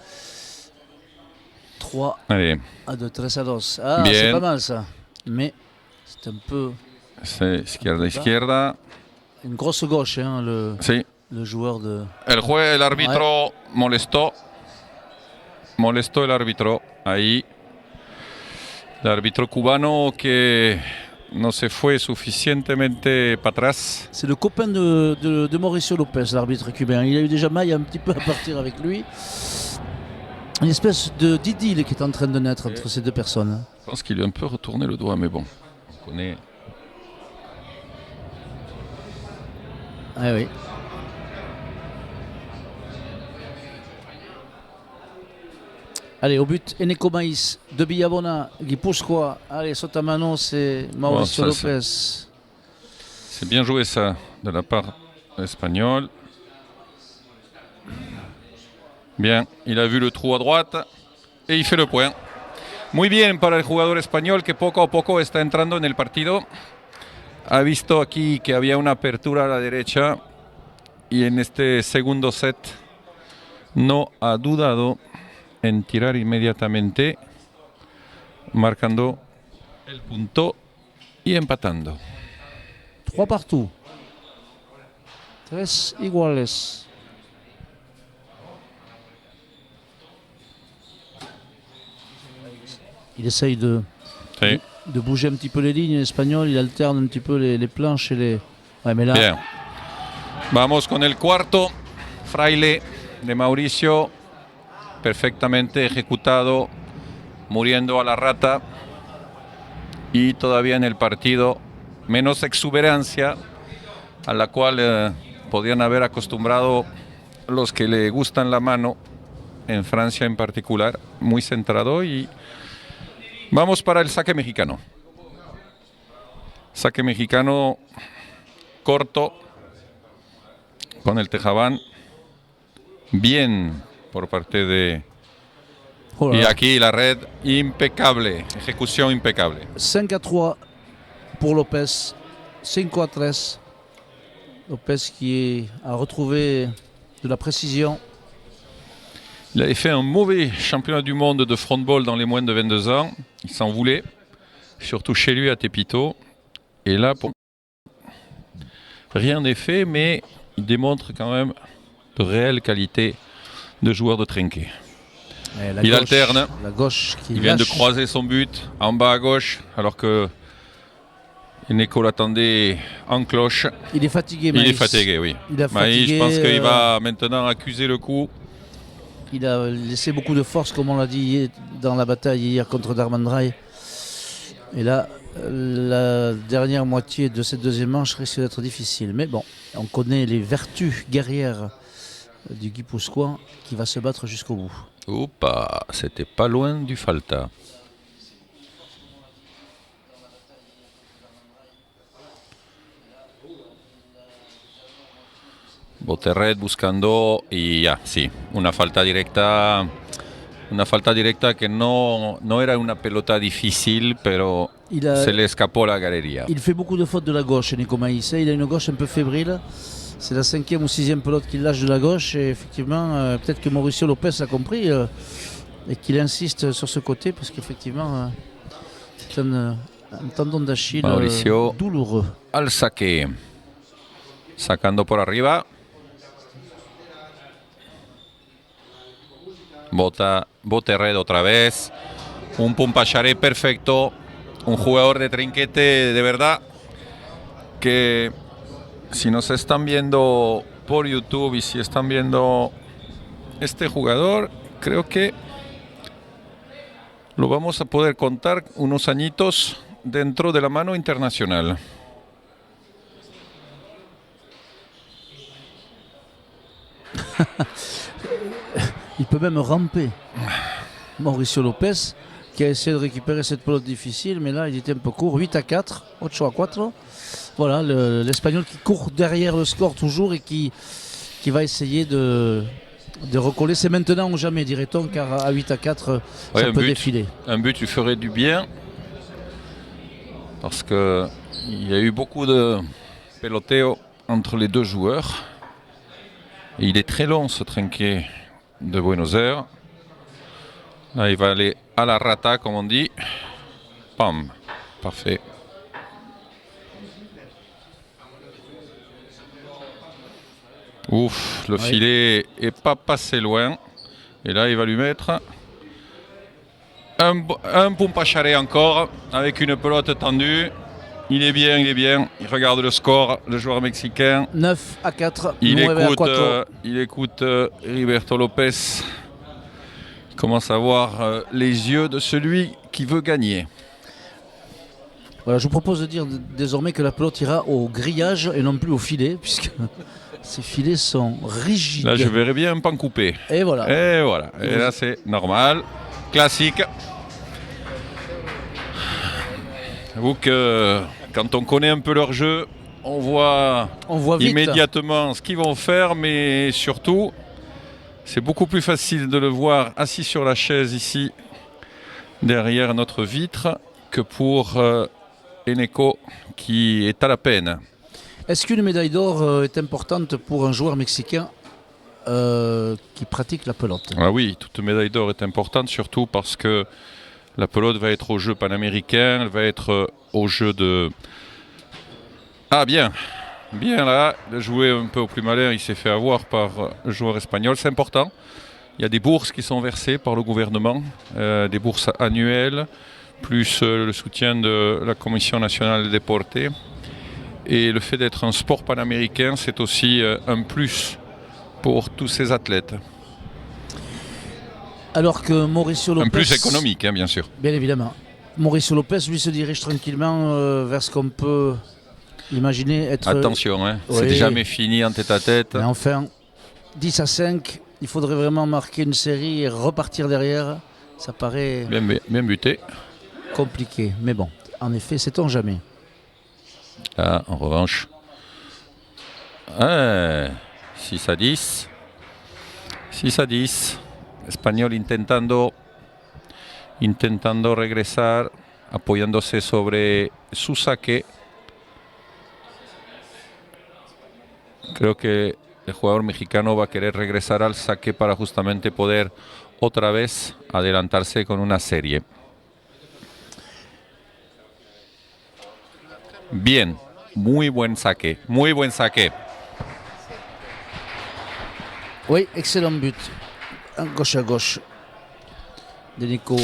3-2, Allez. 3-2. Ah, Bien. c'est pas mal ça. Mais c'est un peu... C'est izquierda. Une grosse gauche, hein, Sí. le joueur de... El árbitro molestó el árbitro ahí. El árbitro cubano que no se fue suficientemente para atrás. C'est le copain de Mauricio Lopez, l'arbitre cubain. Il a eu déjà maille un petit peu à partir avec lui. Une espèce d'idylle qui est en train de naître entre ces deux personnes. Je pense qu'il a un peu retourné le doigt, mais bon, on connaît. Ah oui. Allez, au but, Eneko Maïs, de Villabona, Guipuscoa. Allez, Sotamano, c'est Mauricio Bon, ça, Lopez. C'est bien joué ça, de la part espagnole. Bien, il a vu le trou à droite et il fait le point. Muy bien para el jugador español que poco a poco está entrando en el partido. Ha visto aquí que había una apertura a la derecha y en este segundo set no ha dudado en tirar inmediatamente, marcando el punto y empatando. 3 partout. 3 iguales. Il essaye de Sí. de bouger un petit peu les lignes. L'Espagnol, il alterne un petit peu les planches et les... Ouais, mais là, Bien. Vamos con el cuarto. Fraile de Mauricio. Perfectamente ejecutado. Muriendo a la rata. Y todavía en el partido menos exuberancia a la cual podían haber acostumbrado los que le gustan la mano, en Francia en particular, muy centrado. Y vamos para el saque mexicano. Saque mexicano corto con el tejabán. Bien por parte de... oh là Y là. aquí la red impecable, ejecución impecable. 5-3 pour Lopez, 5-3. Lopez qui a retrouvé de la précision. Il avait fait un mauvais championnat du monde de frontball dans les moins de 22 ans. Il s'en voulait, surtout chez lui à Tepito. Et là, rien n'est fait, mais il démontre quand même de réelles qualités de joueur de trinquet. Et la Il gauche, alterne. La gauche qui Il vient de lâche. croiser son but en bas à gauche, alors que Eneco l'attendait en cloche. Il est fatigué, Il Maïs. est fatigué, oui. Il a Maïs, fatigué, je pense qu'il va maintenant accuser le coup. Il a laissé beaucoup de force, comme on l'a dit dans la bataille hier contre Darmandrai. Et là, la dernière moitié de cette deuxième manche risque d'être difficile. Mais bon, on connaît les vertus guerrières du Guipuscoa qui va se battre jusqu'au bout. Oupa, c'était pas loin du falta. Boterret buscando y ya, sí, una falta directa que no era una pelota difícil, pero se le escapó la galería. Il fait beaucoup de fautes de la gauche, Nico Maïs. Il a une gauche un peu fébrile. C'est la 5e ou 6e pelote qu'il lâche de la gauche. Et effectivement, peut-être que Mauricio Lopez a compris et qu'il insiste sur ce côté parce qu'effectivement, c'est un tendon d'Achille Mauricio douloureux. Al saque, sacando por arriba. Boterred otra vez. Un Pumpacharé perfecto. Un jugador de trinquete de verdad que si nos están viendo por YouTube y si están viendo este jugador, creo que lo vamos a poder contar unos añitos dentro de la mano internacional. Il peut même ramper. Mauricio Lopez qui a essayé de récupérer cette pelote difficile, mais là il était un peu court. 8-4, 8-4. Voilà, l'Espagnol qui court derrière le score toujours et qui va essayer de recoller. C'est maintenant ou jamais, dirait-on, car à 8-4, Ouais, ça peut défiler. Un but lui ferait du bien parce qu'il y a eu beaucoup de peloteo entre les deux joueurs. Et il est très long ce trinquet de Buenos Aires. Là, il va aller à la rata, comme on dit. Pam, parfait. Ouf, le filet est pas passé loin. Et là, il va lui mettre un Pumpacharé encore avec une pelote tendue. Il est bien. Il regarde le score, le joueur mexicain. 9-4. Il écoute Heriberto Lopez. Il commence à voir les yeux de celui qui veut gagner. Voilà, je vous propose de dire désormais que la pelote ira au grillage et non plus au filet, puisque ces filets sont rigides. Là, je verrais bien un pan coupé. Et voilà. Et là, c'est normal. Classique. J'avoue que quand on connaît un peu leur jeu, on voit vite immédiatement ce qu'ils vont faire, mais surtout, c'est beaucoup plus facile de le voir assis sur la chaise ici, derrière notre vitre, que pour Eneco, qui est à la peine. Est-ce qu'une médaille d'or est importante pour un joueur mexicain qui pratique la pelote? Ah oui, toute médaille d'or est importante, surtout parce que la pelote va être au jeu panaméricain, elle va être au jeu de... Ah bien là, il a joué un peu au plus malin, il s'est fait avoir par le joueur espagnol, c'est important. Il y a des bourses qui sont versées par le gouvernement, des bourses annuelles plus le soutien de la Commission nationale des deportes. Et le fait d'être un sport panaméricain, c'est aussi un plus pour tous ces athlètes. Alors que Mauricio Lopez... Un plus économique, hein, bien sûr. Bien évidemment. Mauricio Lopez, lui, se dirige tranquillement vers ce qu'on peut imaginer être... Attention, hein, oui. C'est jamais fini en tête-à-tête. Mais enfin, 10-5, il faudrait vraiment marquer une série et repartir derrière. Ça paraît Bien buté. compliqué. Mais bon, en effet, sait-on jamais. Là, en revanche, 6-10. 6-10. Español intentando regresar, apoyándose sobre su saque. Creo que el jugador mexicano va a querer regresar al saque para justamente poder otra vez adelantarse con una serie. Bien, muy buen saque, muy buen saque. Oui, excellent but. Gauche à gauche. De Nico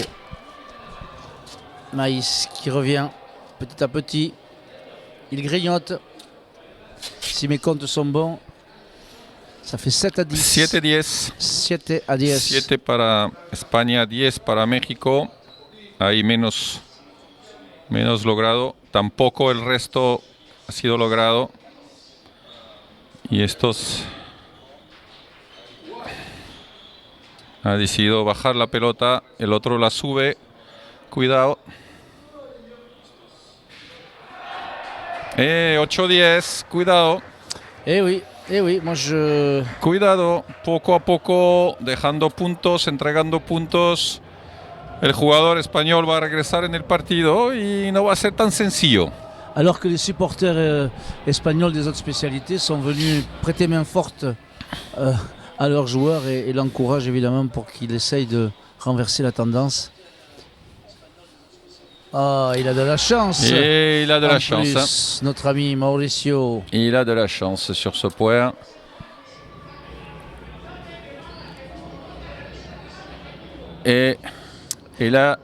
Maïs qui revient petit à petit. Il grignote. Si mes comptes sont bons, ça fait 7-10. 7-10. 7-10. 7 para España, 10 para México. Ahí menos logrado. Tampoco el resto ha sido logrado. Y estos ha decidido bajar la pelota. El otro la sube. Cuidado. 8-10. Cuidado. Eh oui, moi je... Cuidado, poco a poco, dejando puntos, entregando puntos. El jugador español va a regresar en el partido y no va a ser tan sencillo. Alors que les supporters espagnols des autres spécialités sont venus prêter main forte à leurs joueurs et l'encouragent évidemment pour qu'il essaye de renverser la tendance. Ah, il a de la chance. Et il a de la chance. Plus, notre ami Mauricio. Il a de la chance sur ce point. Et là,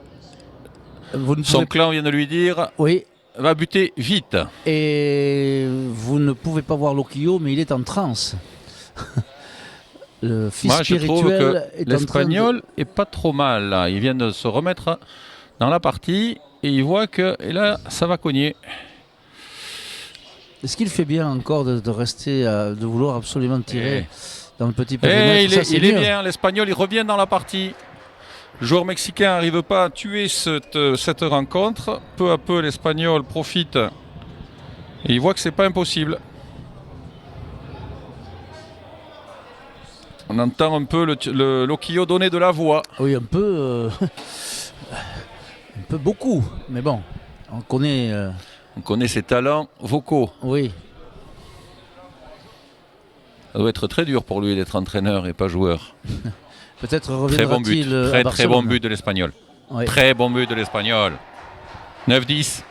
son clan vient de lui dire, oui, va buter vite. Et vous ne pouvez pas voir Loquillo, mais il est en transe. Le fils Moi, je trouve que est l'Espagnol est pas trop mal. Là. Il vient de se remettre dans la partie et il voit que et là, ça va cogner. Est-ce qu'il fait bien encore de rester, de vouloir absolument tirer dans le petit périmètre? Il est bien, l'Espagnol, il revient dans la partie. Le joueur mexicain n'arrive pas à tuer cette rencontre. Peu à peu, l'Espagnol profite et il voit que c'est pas impossible. On entend un peu le Loquillo donner de la voix. Oui, un peu beaucoup, mais bon, on connaît... On connaît ses talents vocaux. Oui. Ça doit être très dur pour lui d'être entraîneur et pas joueur. Peut-être reviendra-t-il à Barcelone. Très bon but de l'Espagnol. Oui. Très bon but de l'Espagnol. 9-10.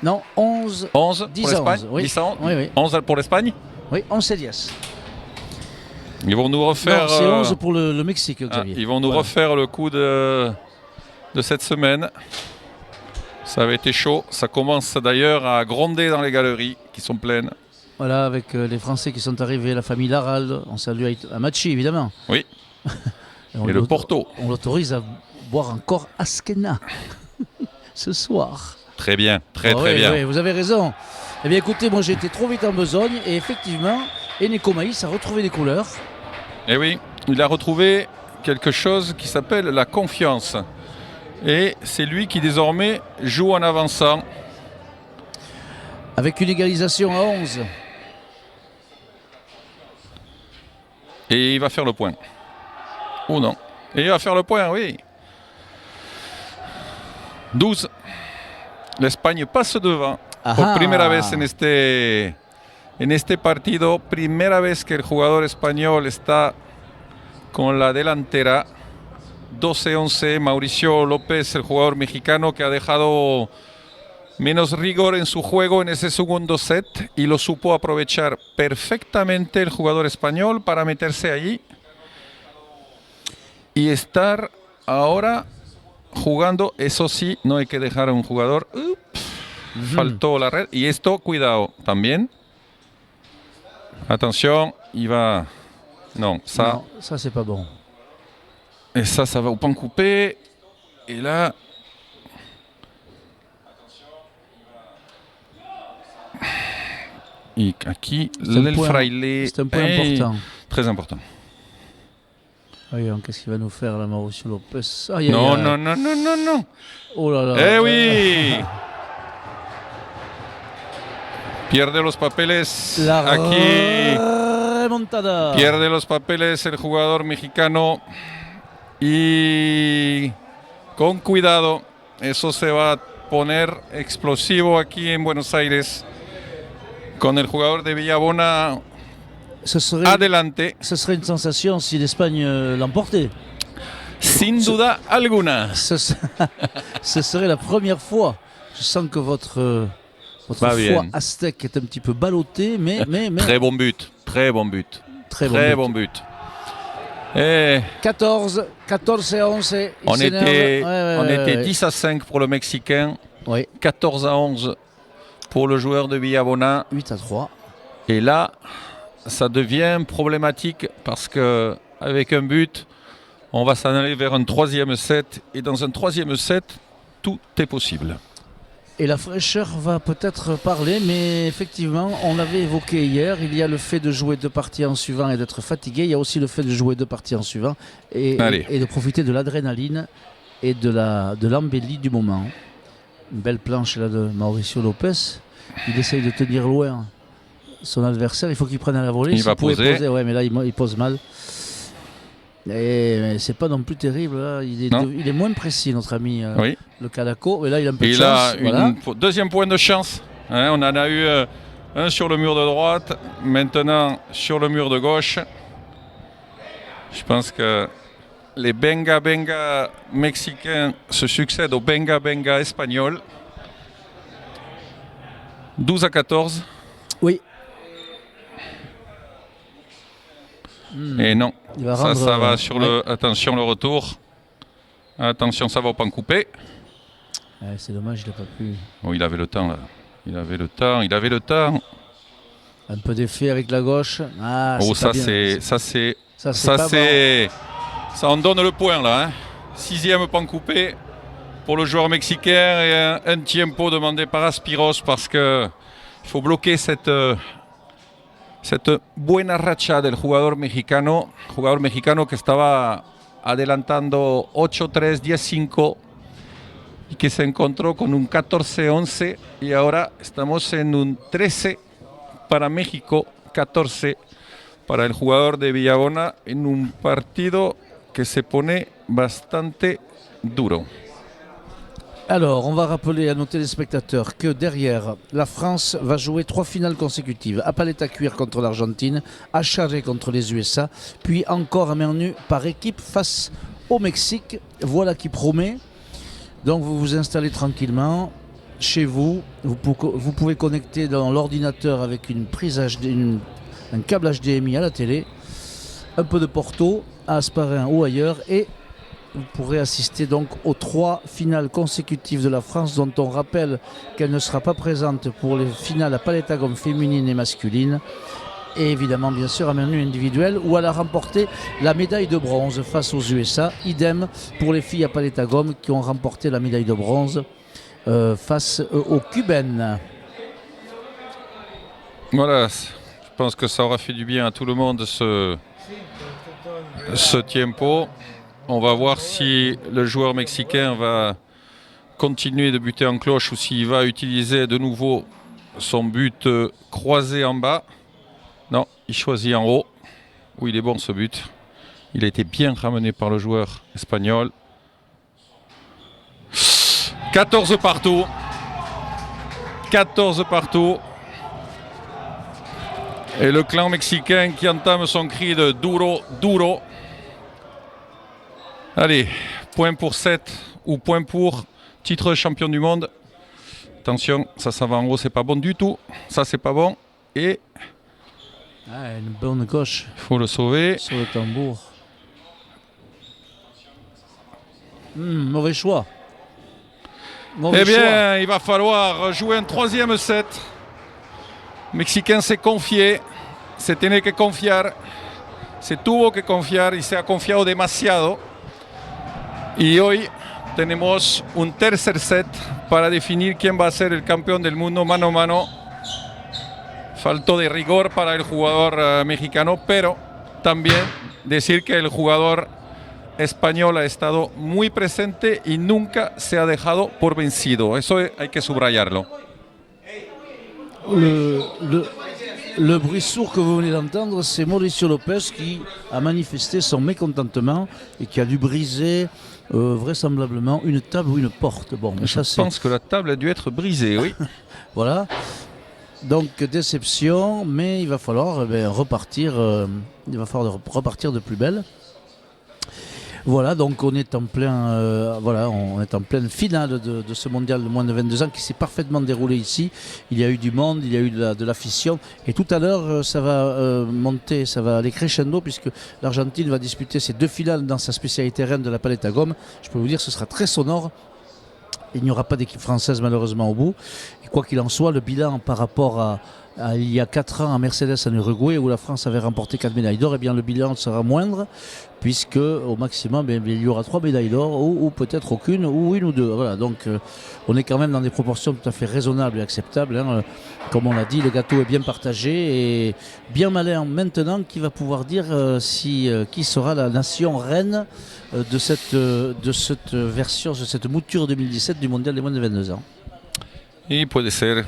Non, 11. 11 10 pour l'Espagne. 11, oui. 10 11. Oui, oui. 11 pour l'Espagne. Oui, 11 c'est 10. Ils vont nous refaire. Non, c'est 11 pour le Mexique, Xavier. Ils vont nous refaire le coup de cette semaine. Ça avait été chaud. Ça commence d'ailleurs à gronder dans les galeries qui sont pleines. Voilà, avec les Français qui sont arrivés, la famille Laral. On salue Amachi, évidemment. Oui. Et le Porto. On l'autorise à boire encore Askena ce soir. Très bien, très bien. Oui, vous avez raison. Eh bien écoutez, moi j'ai été trop vite en besogne et effectivement, Nico Maïs a retrouvé des couleurs. Eh oui, il a retrouvé quelque chose qui s'appelle la confiance. Et c'est lui qui désormais joue en avançant. Avec une égalisation à 11. Et il va faire le point. Ou non. Et il va faire le point, oui. 12. L'Espagne passe devant. Por primera vez en este partido. Primera vez que el jugador español está con la delantera. 12-11, Mauricio López, el jugador mexicano que ha dejado menos rigor en su juego en ese segundo set y lo supo aprovechar perfectamente el jugador español para meterse allí y estar ahora jugando. Eso sí, no hay que dejar a un jugador. Faltó la red. Y esto, cuidado, también. Attention, il va... Non, ça... Non, ça c'est pas bon. Et ça va au pan coupé. Et là... Et aquí, el fraile... C'est un point important. Très important. Voyons, qu'est-ce qu'il va nous faire là, Mauricio Lopez? Non, non, non, non, non, non. Oh là là. ¡Eh, oui! Pierde los papeles La aquí. remontada. Pierde los papeles el jugador mexicano. Y con cuidado, eso se va a poner explosivo aquí en Buenos Aires. Con el jugador de Villabona adelante. Ce serait une sensation si l'Espagne l'emportait. Sin duda alguna. Ce serait la première fois. Je sens que votre foie aztèque est un petit peu ballotté, mais... Très bon but, très bon but. Très bon but. Et 14 à 11. On était 10 à 5 pour le Mexicain, oui. 14 à 11 pour le joueur de Villabona. 8 à 3. Et là, ça devient problématique parce qu'avec un but, on va s'en aller vers un troisième set. Et dans un troisième set, tout est possible. Et la fraîcheur va peut-être parler, mais effectivement, on l'avait évoqué hier, il y a le fait de jouer 2 parties en suivant et d'être fatigué, il y a aussi le fait de jouer 2 parties en suivant et de profiter de l'adrénaline et de l'embellie du moment. Une belle planche là de Mauricio Lopez, il essaye de tenir loin son adversaire, il faut qu'il prenne à la volée. Il va poser. Ouais, mais là il pose mal. Et c'est pas non plus terrible, là. Il est moins précis, notre ami le Calaco. Mais là, il a un peu de chance. Il a deuxième point de chance. Hein, on en a eu un sur le mur de droite, maintenant sur le mur de gauche. Je pense que les Benga Benga mexicains se succèdent aux Benga Benga espagnols. 12 à 14. Oui. Et non, ça va sur attention le retour. Attention, ça va au pan coupé. C'est dommage, il n'a pas pu. Oh, il avait le temps là. Il avait le temps. Un peu d'effet avec la gauche. Ça en donne le point là. Hein. 6e pan coupé pour le joueur mexicain et un tiempo demandé par Aspiros parce que il faut bloquer cette buena racha del jugador mexicano que estaba adelantando 8-3, 10-5 y que se encontró con un 14-11 y ahora estamos en un 13 para México, 14 para el jugador de Villabona en un partido que se pone bastante duro. Alors, on va rappeler à nos téléspectateurs que derrière, la France va jouer 3 finales consécutives. À Paleta Cuire contre l'Argentine, à Charré contre les USA, puis encore à main nue par équipe face au Mexique. Voilà qui promet. Donc vous vous installez tranquillement chez vous. Vous pouvez connecter dans l'ordinateur avec une prise HD, un câble HDMI à la télé, un peu de Porto, à Asparin ou ailleurs, et vous pourrez assister donc aux 3 finales consécutives de la France, dont on rappelle qu'elle ne sera pas présente pour les finales à Paleta Gom féminine et masculine. Et évidemment, bien sûr, à main nue individuelle, où elle a remporté la médaille de bronze face aux USA. Idem pour les filles à Paleta Gom qui ont remporté la médaille de bronze face aux Cubaines. Voilà, je pense que ça aura fait du bien à tout le monde ce tempo. On va voir si le joueur mexicain va continuer de buter en cloche ou s'il va utiliser de nouveau son but croisé en bas. Non, il choisit en haut. Oui, il est bon ce but. Il a été bien ramené par le joueur espagnol. 14 partout. 14 partout. Et le clan mexicain qui entame son cri de duro, duro. Allez, point pour 7 ou point pour titre champion du monde. Attention, ça va en haut, c'est pas bon du tout. Ça, c'est pas bon. Et une bonne gauche. Il faut le sauver. Sur le tambour. Mauvais choix. Mauvais Eh bien, choix. il va falloir jouer un troisième set. Le Mexicain s'est confié, se tiene que confiar, se tuvo que confiar y se ha confiado demasiado. Y hoy tenemos un tercer set para definir quién va a ser el campeón del mundo mano a mano. Faltó de rigor para el jugador mexicano, pero también decir que el jugador español ha estado muy presente y nunca se ha dejado por vencido. Eso hay que subrayarlo. Le bruit sourd que vous venez d'entendre, c'est Mauricio Lopez qui a manifesté son mécontentement et qui a dû briser vraisemblablement une table ou une porte. Bon, mais Je pense que la table a dû être brisée, oui. Voilà. Donc déception, mais il va falloir repartir. Il va falloir repartir de plus belle. Voilà, donc on est en on est en pleine finale de ce mondial de moins de 22 ans qui s'est parfaitement déroulé ici. Il y a eu du monde, il y a eu de l'afición. Et tout à l'heure, ça va monter, ça va aller crescendo puisque l'Argentine va disputer ses 2 finales dans sa spécialité reine de la palette à gomme. Je peux vous dire, ce sera très sonore. Il n'y aura pas d'équipe française malheureusement au bout. Et quoi qu'il en soit, le bilan par rapport à il y a 4 ans à Mercedes en Uruguay où la France avait remporté 4 médailles d'or, eh bien le bilan sera moindre puisque au maximum il y aura 3 médailles d'or ou peut-être aucune ou une ou deux. Voilà, donc on est quand même dans des proportions tout à fait raisonnables et acceptables. Hein. Comme on l'a dit, le gâteau est bien partagé et bien malin maintenant qui va pouvoir dire qui sera la nation reine de cette version, de cette mouture 2017 du mondial des moins de 22 ans. Y puede ser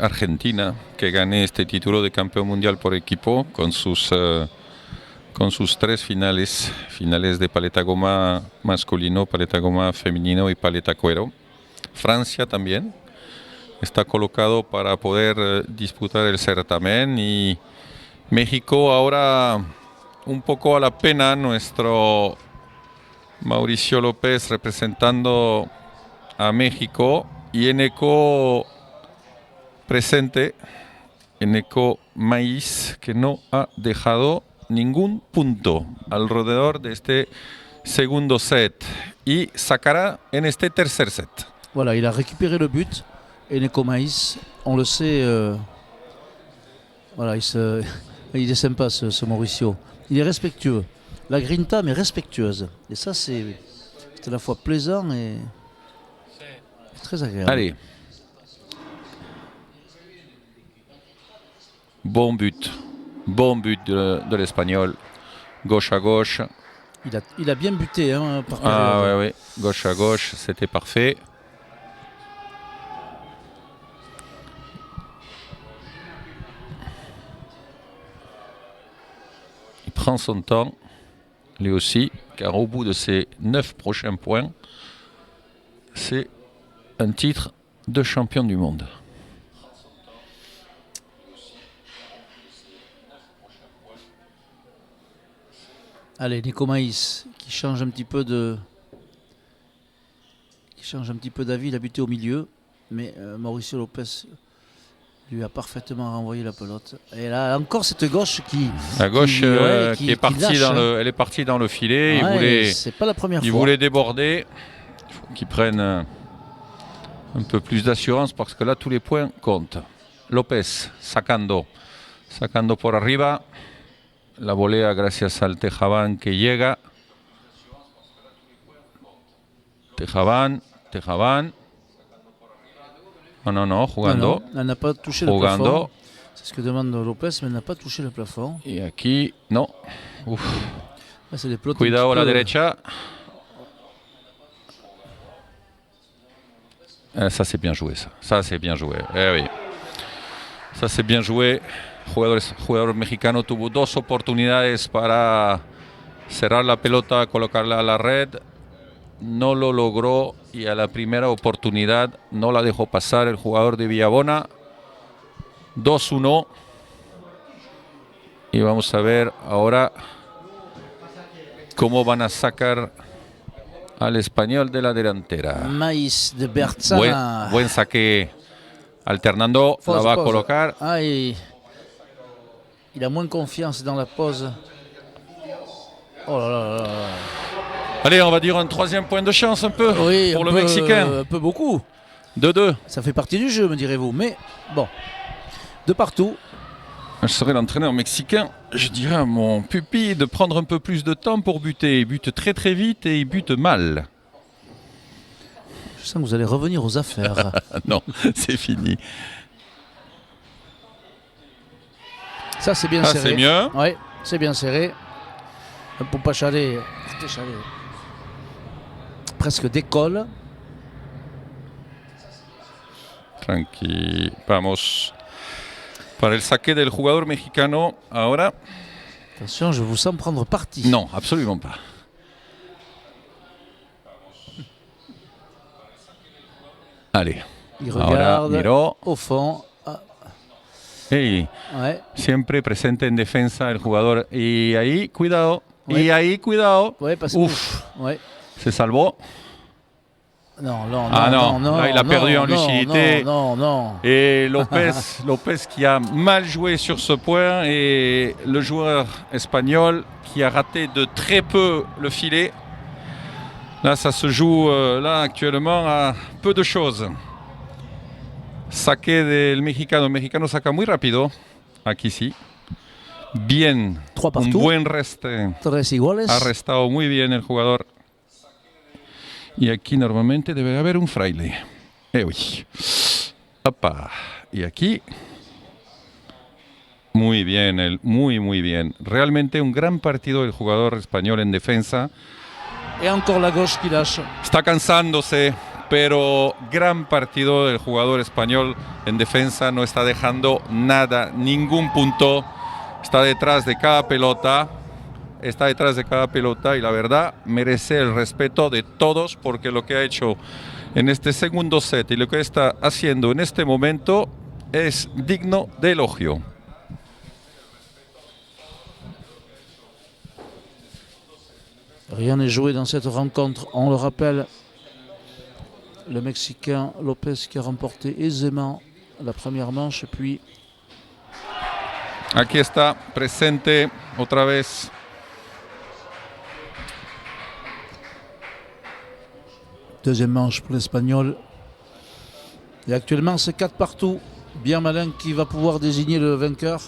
Argentina que gane este título de campeón mundial por equipo con sus 3 finales de paleta goma masculino, paleta goma femenino y paleta cuero. Francia también está colocado para poder disputar el certamen y México ahora un poco a la pena, nuestro Mauricio López representando a México y Eneco presente, Eneco Maíz, que no ha dejado ningún punto alrededor de este segundo set y sacará en este tercer set. Voilà, il a récupéré le but. Eneco Maïs, on le sait, voilà, il est sympa ce Mauricio. Il est respectueux. La grinta, mais respectueuse. Et ça, c'est à la fois plaisant et très agréable. Allez. Bon but de l'Espagnol, gauche à gauche. Il a bien buté hein, par période. Ah ouais, gauche à gauche, c'était parfait. Il prend son temps, lui aussi, car au bout de ces 9 prochains points, c'est un titre de champion du monde. Allez, Nico Maïs qui change un petit peu d'avis, il a buté au milieu, mais Mauricio Lopez lui a parfaitement renvoyé la pelote. Et là encore cette gauche qui est partie lâche, elle est partie dans le filet. Ouais, c'est pas la première il fois. voulait déborder. Il faut qu'il prenne un peu plus d'assurance parce que là tous les points comptent. López sacando por arriba. La volea gracias al Tejabán que llega. Tejabán. Non, jugando. Elle n'a pas touché le plafond. C'est ce que demande Lopez, mais elle n'a pas touché le plafond. Et aquí, non. Uf. Là, c'est des pelotes Cuidado a la derecha. Ça c'est bien joué, ça c'est bien joué. Oui. Ça c'est bien joué. Jugador mexicano tuvo 2 oportunidades para cerrar la pelota, colocarla a la red. No lo logró y a la primera oportunidad no la dejó pasar el jugador de Villabona. 2-1. Y vamos a ver ahora cómo van a sacar al español de la delantera. Maïs de Bertzana. Buen saque. Alternando, la va a colocar. Il a moins confiance dans la pose. Oh là là là là. Allez, on va dire un 3e point de chance un peu Oui, pour un le peu, Mexicain. un peu beaucoup. 2-2. Ça fait partie du jeu, me direz-vous. Mais bon, de partout. Je serais l'entraîneur mexicain. Je dirais à mon pupille de prendre un peu plus de temps pour buter. Il bute très très vite et il bute mal. Je sens que vous allez revenir aux affaires. Ah non, c'est fini. Ça, c'est bien Ah, serré. c'est mieux. Oui, c'est bien serré. Pour pas chaler, presque décolle. Tranqui. Vamos. Para el saque del jugador mexicano. Ahora. Attention, je vous sens prendre parti. Non, absolument pas. Allez. Il Ahora regarde miró. au fond. Ah, Hey, ouais. siempre presente en defensa el jugador. Y ahí, cuidado. Ouais. Y ahí, cuidado. Ouais, parce Ouf. que. Ouais. Se salvó. Non, non, non. Ah non, non, là, il a non, perdu en non, lucidité. Non, non, non. Et Lopez qui a mal joué sur ce point et le joueur espagnol qui a raté de très peu le filet. Là, ça se joue là actuellement à peu de choses. Saque del mexicano. El mexicano saca muy rápido. Aquí sí. Bien. 3 Un partout. buen reste. 3 iguales. Ha restado muy bien el jugador. Y aquí normalmente debe haber un fraile. Oui. Opa. Y aquí. Muy bien, muy bien. Realmente un gran partido del jugador español en defensa. Et encore la gauche qui lâche. Está cansándose, pero gran partido del jugador español en defensa. No está dejando nada, ningún punto. Está detrás de cada pelota. Está detrás de cada pelota y la verdad merece el respeto de todos porque lo que ha hecho en este segundo set y lo que está haciendo en este momento es digno de elogio. Rien n'est joué dans cette rencontre. On le rappelle, le Mexicain Lopez qui a remporté aisément la première manche. Puis Aquí está presente otra vez. deuxième manche pour l'Espagnol. Et actuellement, c'est 4 partout. Bien malin qui va pouvoir désigner le vainqueur.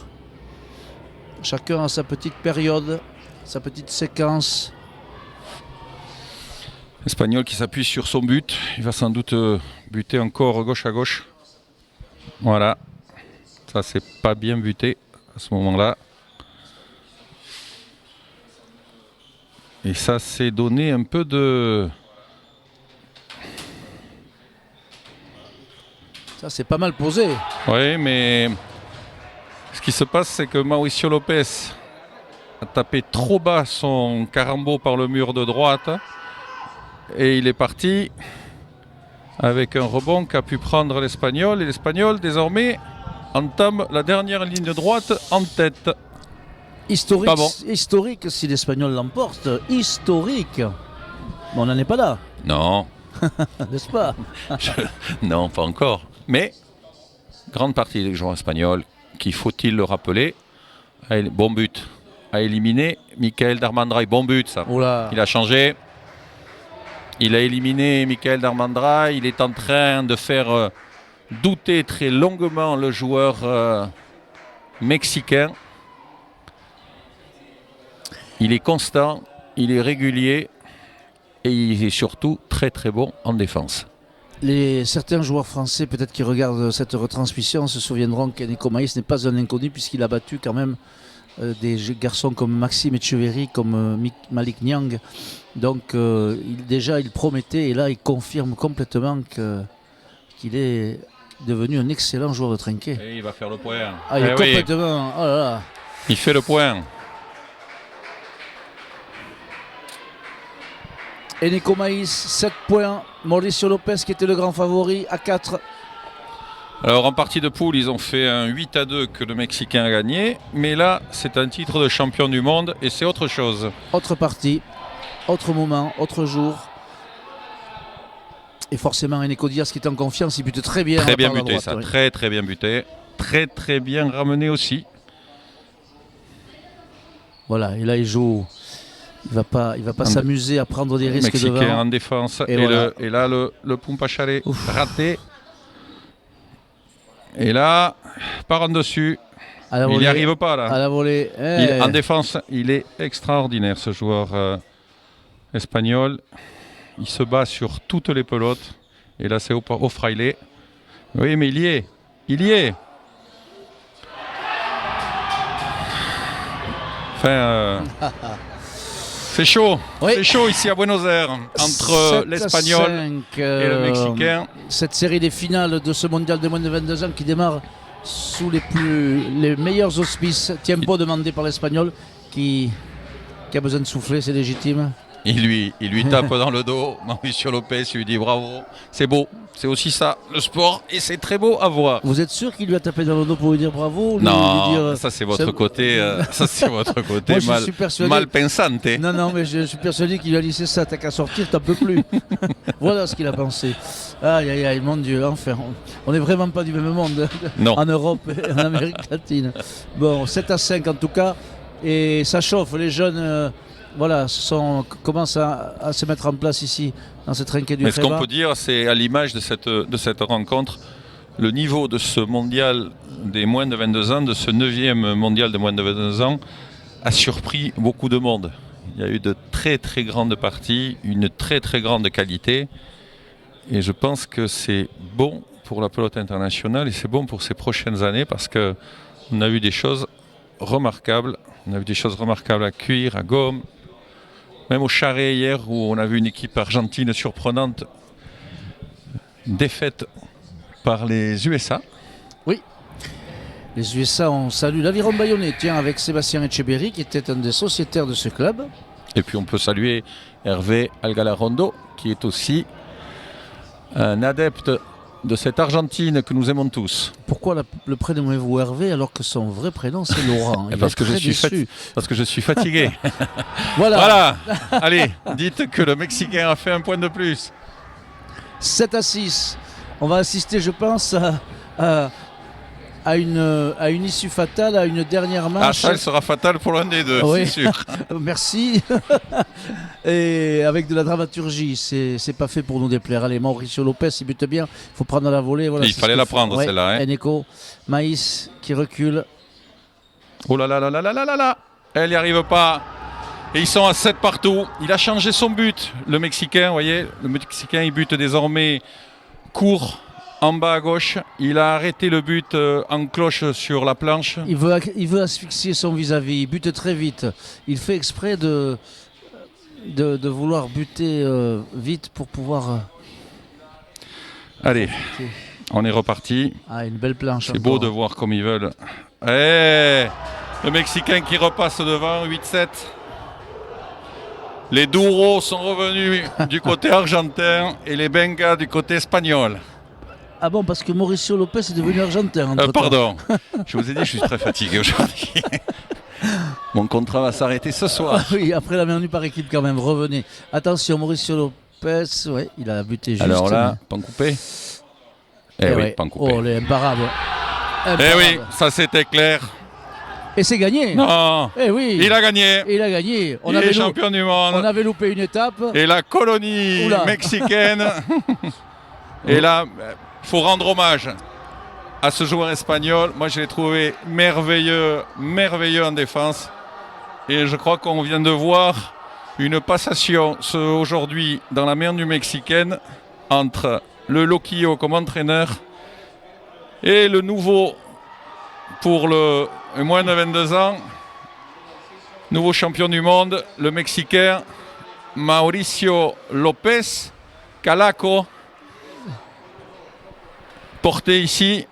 Chacun a sa petite période, sa petite séquence. Espagnol qui s'appuie sur son but. Il va sans doute buter encore gauche à gauche. Voilà. Ça, c'est pas bien buté à ce moment-là. Et ça s'est donné un peu de... Ça, c'est pas mal posé. Oui, mais ce qui se passe, c'est que Mauricio Lopez a tapé trop bas son carambo par le mur de droite. Et il est parti avec un rebond qu'a pu prendre l'Espagnol. Et l'Espagnol, désormais, entame la dernière ligne de droite en tête. Historique, Pas bon. historique si l'Espagnol l'emporte. Historique. Mais on n'en est pas là, Non, n'est-ce pas? non, pas encore. Mais, grande partie des joueurs espagnols, qui, faut-il le rappeler, bon but, a éliminé Michael Darmandraï. Bon but, ça. Oula. Il a changé. Il a éliminé Michael Darmandraï. Il est en train de faire douter très longuement le joueur mexicain. Il est constant, il est régulier et il est surtout très très bon en défense. Certains joueurs français, peut-être qui regardent cette retransmission, se souviendront qu'Enrico Maïs n'est pas un inconnu puisqu'il a battu quand même des garçons comme Maxime Etcheverry, comme Malik Niang. Donc déjà il promettait et là il confirme complètement qu'il est devenu un excellent joueur de trinquet. Et il va faire le point. Ah, il est complètement... Oh là là. Il fait le point. Enrico Maïs, 7 points. Mauricio Lopez qui était le grand favori à 4. Alors en partie de poule, ils ont fait un 8-2 que le Mexicain a gagné. Mais là, c'est un titre de champion du monde et c'est autre chose. Autre partie, autre moment, autre jour. Et forcément Enrico Diaz qui est en confiance, il bute très bien. Très bien par la buté, droite, ça. oui. Très très bien buté. Très très bien ramené aussi. Voilà, et là il joue Il va pas s'amuser à prendre des risques Mexicain devant. en défense. Et Et, voilà. et là, le Pumpachale raté. Et là, par en dessus. À la Il n'y volée. arrive pas là. À la volée. En défense, il est extraordinaire ce joueur espagnol. Il se bat sur toutes les pelotes. Et là, c'est au Fraile. Oui, mais il y est. Il y est. Enfin, c'est chaud. Oui. C'est chaud ici à Buenos Aires entre 7-5, l'Espagnol et le Mexicain. Cette série des finales de ce mondial de moins de 22 ans qui démarre sous les meilleurs auspices. Tempo demandé par l'Espagnol qui a besoin de souffler, c'est légitime. Il lui tape dans le dos. Mauricio Lopez lui dit bravo. C'est beau. C'est aussi ça, le sport. Et c'est très beau à voir. Vous êtes sûr qu'il lui a tapé dans le dos pour lui dire bravo ou Non, lui dire, ça c'est votre côté, ça c'est votre côté Moi, je suis persuadé- mal pensante. Non, mais je suis persuadé qu'il lui a dit c'est ça, t'as qu'à sortir, t'en peux plus. Voilà ce qu'il a pensé. Aïe, aïe, aïe, mon Dieu, enfin, on n'est vraiment pas du même monde Non. en Europe et en Amérique latine. Bon, 7-5 en tout cas, et ça chauffe, les jeunes commencent à se mettre en place ici, dans cette trinquet du Mais ce qu'on Creva. peut dire, c'est à l'image de cette rencontre, le niveau de ce mondial des moins de 22 ans, de ce 9e mondial de moins de 22 ans, a surpris beaucoup de monde. Il y a eu de très très grandes parties, une très très grande qualité. Et je pense que c'est bon pour la pelote internationale et c'est bon pour ces prochaines années parce qu'on a vu des choses remarquables. On a vu des choses remarquables à Cuire, à Gaume, même au Charret hier où on a vu une équipe argentine surprenante défaite par les USA. Les USA, on salue l'aviron bayonnais, tiens, avec Sébastien Etcheberry, qui était un des sociétaires de ce club. Et puis on peut saluer Hervé Algalarondo qui est aussi un adepte de cette Argentine que nous aimons tous. Pourquoi le prénommez-vous Hervé alors que son vrai prénom c'est Laurent? Il Parce est que, très déçu. parce que je suis fatigué. Voilà, Voilà. Allez, dites que le Mexicain a fait un point de plus. 7-6. On va assister, je pense, à une issue fatale, à une dernière Ah, manche. ça, elle sera fatale pour l'un des deux, Oui. c'est sûr. Merci. Et avec de la dramaturgie, c'est pas fait pour nous déplaire. Allez, Mauricio Lopez, il bute bien. Il faut prendre la volée. Voilà, Il c'est fallait ce la qu'il faut. prendre, celle-là, hein. Eneko, Maïs qui recule. Oh là là là là là là là là. Elle n'y arrive pas. Et ils sont à 7 partout. Il a changé son but, le Mexicain, vous voyez. Le Mexicain, il bute désormais court en bas à gauche. Il a arrêté le but en cloche sur la planche. Il veut asphyxier son vis-à-vis. Il bute très vite. Il fait exprès de vouloir buter vite pour pouvoir. Allez, on est reparti. Ah, une belle planche. C'est beau encore. de voir comme ils veulent. Eh, le Mexicain qui repasse devant, 8-7. Les Douros sont revenus du côté argentin et les Bengas du côté espagnol. Ah bon, parce que Mauricio Lopez est devenu argentin. entre-temps. Pardon, je vous ai dit, je suis très fatigué aujourd'hui. Mon contrat va s'arrêter ce soir. Ah oui, après la main nue par équipe quand même. Revenez. Attention, Mauricio Lopez, ouais, il a buté juste. Alors là, pan coupé. Eh oui, ouais. pan coupé. Oh, les imparables. Eh oui, ça c'était clair. Et c'est gagné. Non, Eh oui. il a gagné. Il a gagné. Il est champion du monde. On avait loupé une étape. Et la colonie Oula. mexicaine. Et là, il faut rendre hommage à ce joueur espagnol. Moi, je l'ai trouvé merveilleux, merveilleux en défense. Et je crois qu'on vient de voir une passation aujourd'hui dans la mer du Mexicaine entre le Loquillo comme entraîneur et le nouveau pour le moins de 22 ans, nouveau champion du monde, le Mexicain Mauricio Lopez Calaco, porté ici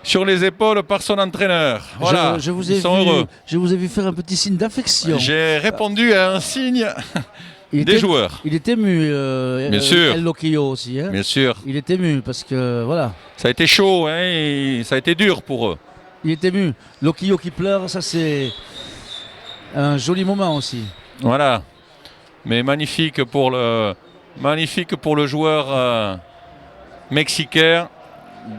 sur les épaules par son entraîneur. Voilà, je vous ils ai sont heureux. Je vous ai vu faire un petit signe d'affection. J'ai répondu à un signe Il des était- joueurs. Il est ému. Bien sûr. El Loquillo aussi. Hein. Bien sûr, Il est ému parce que voilà. ça a été chaud, hein, et ça a été dur pour eux. Il est ému. Loquillo qui pleure, ça c'est un joli moment aussi. Voilà, mais magnifique pour le joueur mexicain.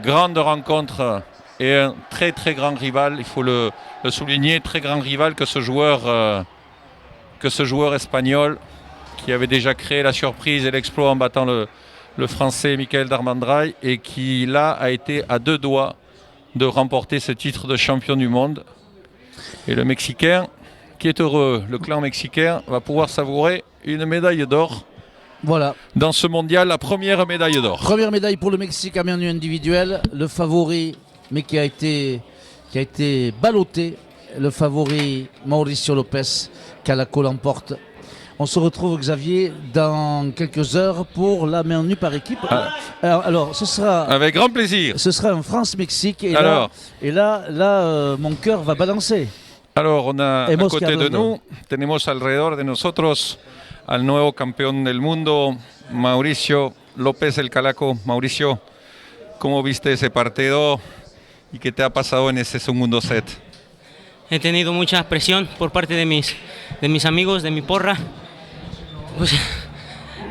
Grande rencontre et un très très grand rival, il faut le souligner, très grand rival que ce joueur que ce joueur espagnol qui avait déjà créé la surprise et l'exploit en battant le Français Michael Darmandray et qui là a été à 2 doigts de remporter ce titre de champion du monde. Et le Mexicain qui est heureux, le clan mexicain va pouvoir savourer une médaille d'or. Voilà. Dans ce mondial, la première médaille d'or. Première médaille pour le Mexique à main nue individuelle. Le favori, mais qui a été ballotté. Le favori Mauricio Lopez, Calaco l'emporte. On se retrouve, Xavier, dans quelques heures pour la main nue par équipe. Alors, ce sera... Avec grand plaisir. Ce sera un France-Mexique. Et là, mon cœur va balancer. Alors, on a à côté de nous, tenemos alrededor de nosotros al nuevo campeón del mundo, Mauricio López el Calaco. Mauricio, ¿cómo viste ese partido y qué te ha pasado en ese segundo set? He tenido mucha presión por parte de mis amigos, de mi porra. Pues,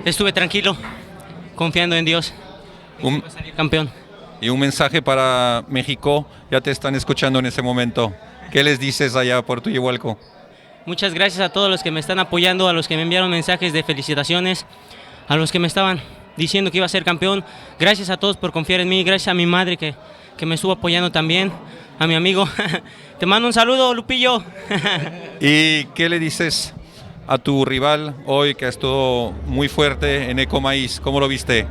estuve tranquilo, confiando en Dios. Voy a salir campeón. Y un mensaje para México, ya te están escuchando en ese momento. ¿Qué les dices allá por Tuyehualco? Muchas gracias a todos los que me están apoyando, a los que me enviaron mensajes de felicitaciones, a los que me estaban diciendo que iba a ser campeón. Gracias a todos por confiar en mí, gracias a mi madre que me estuvo apoyando también, a mi amigo. Te mando un saludo, Lupillo. ¿Y qué le dices a tu rival hoy que ha estado muy fuerte en Eco Maíz? ¿Cómo lo viste?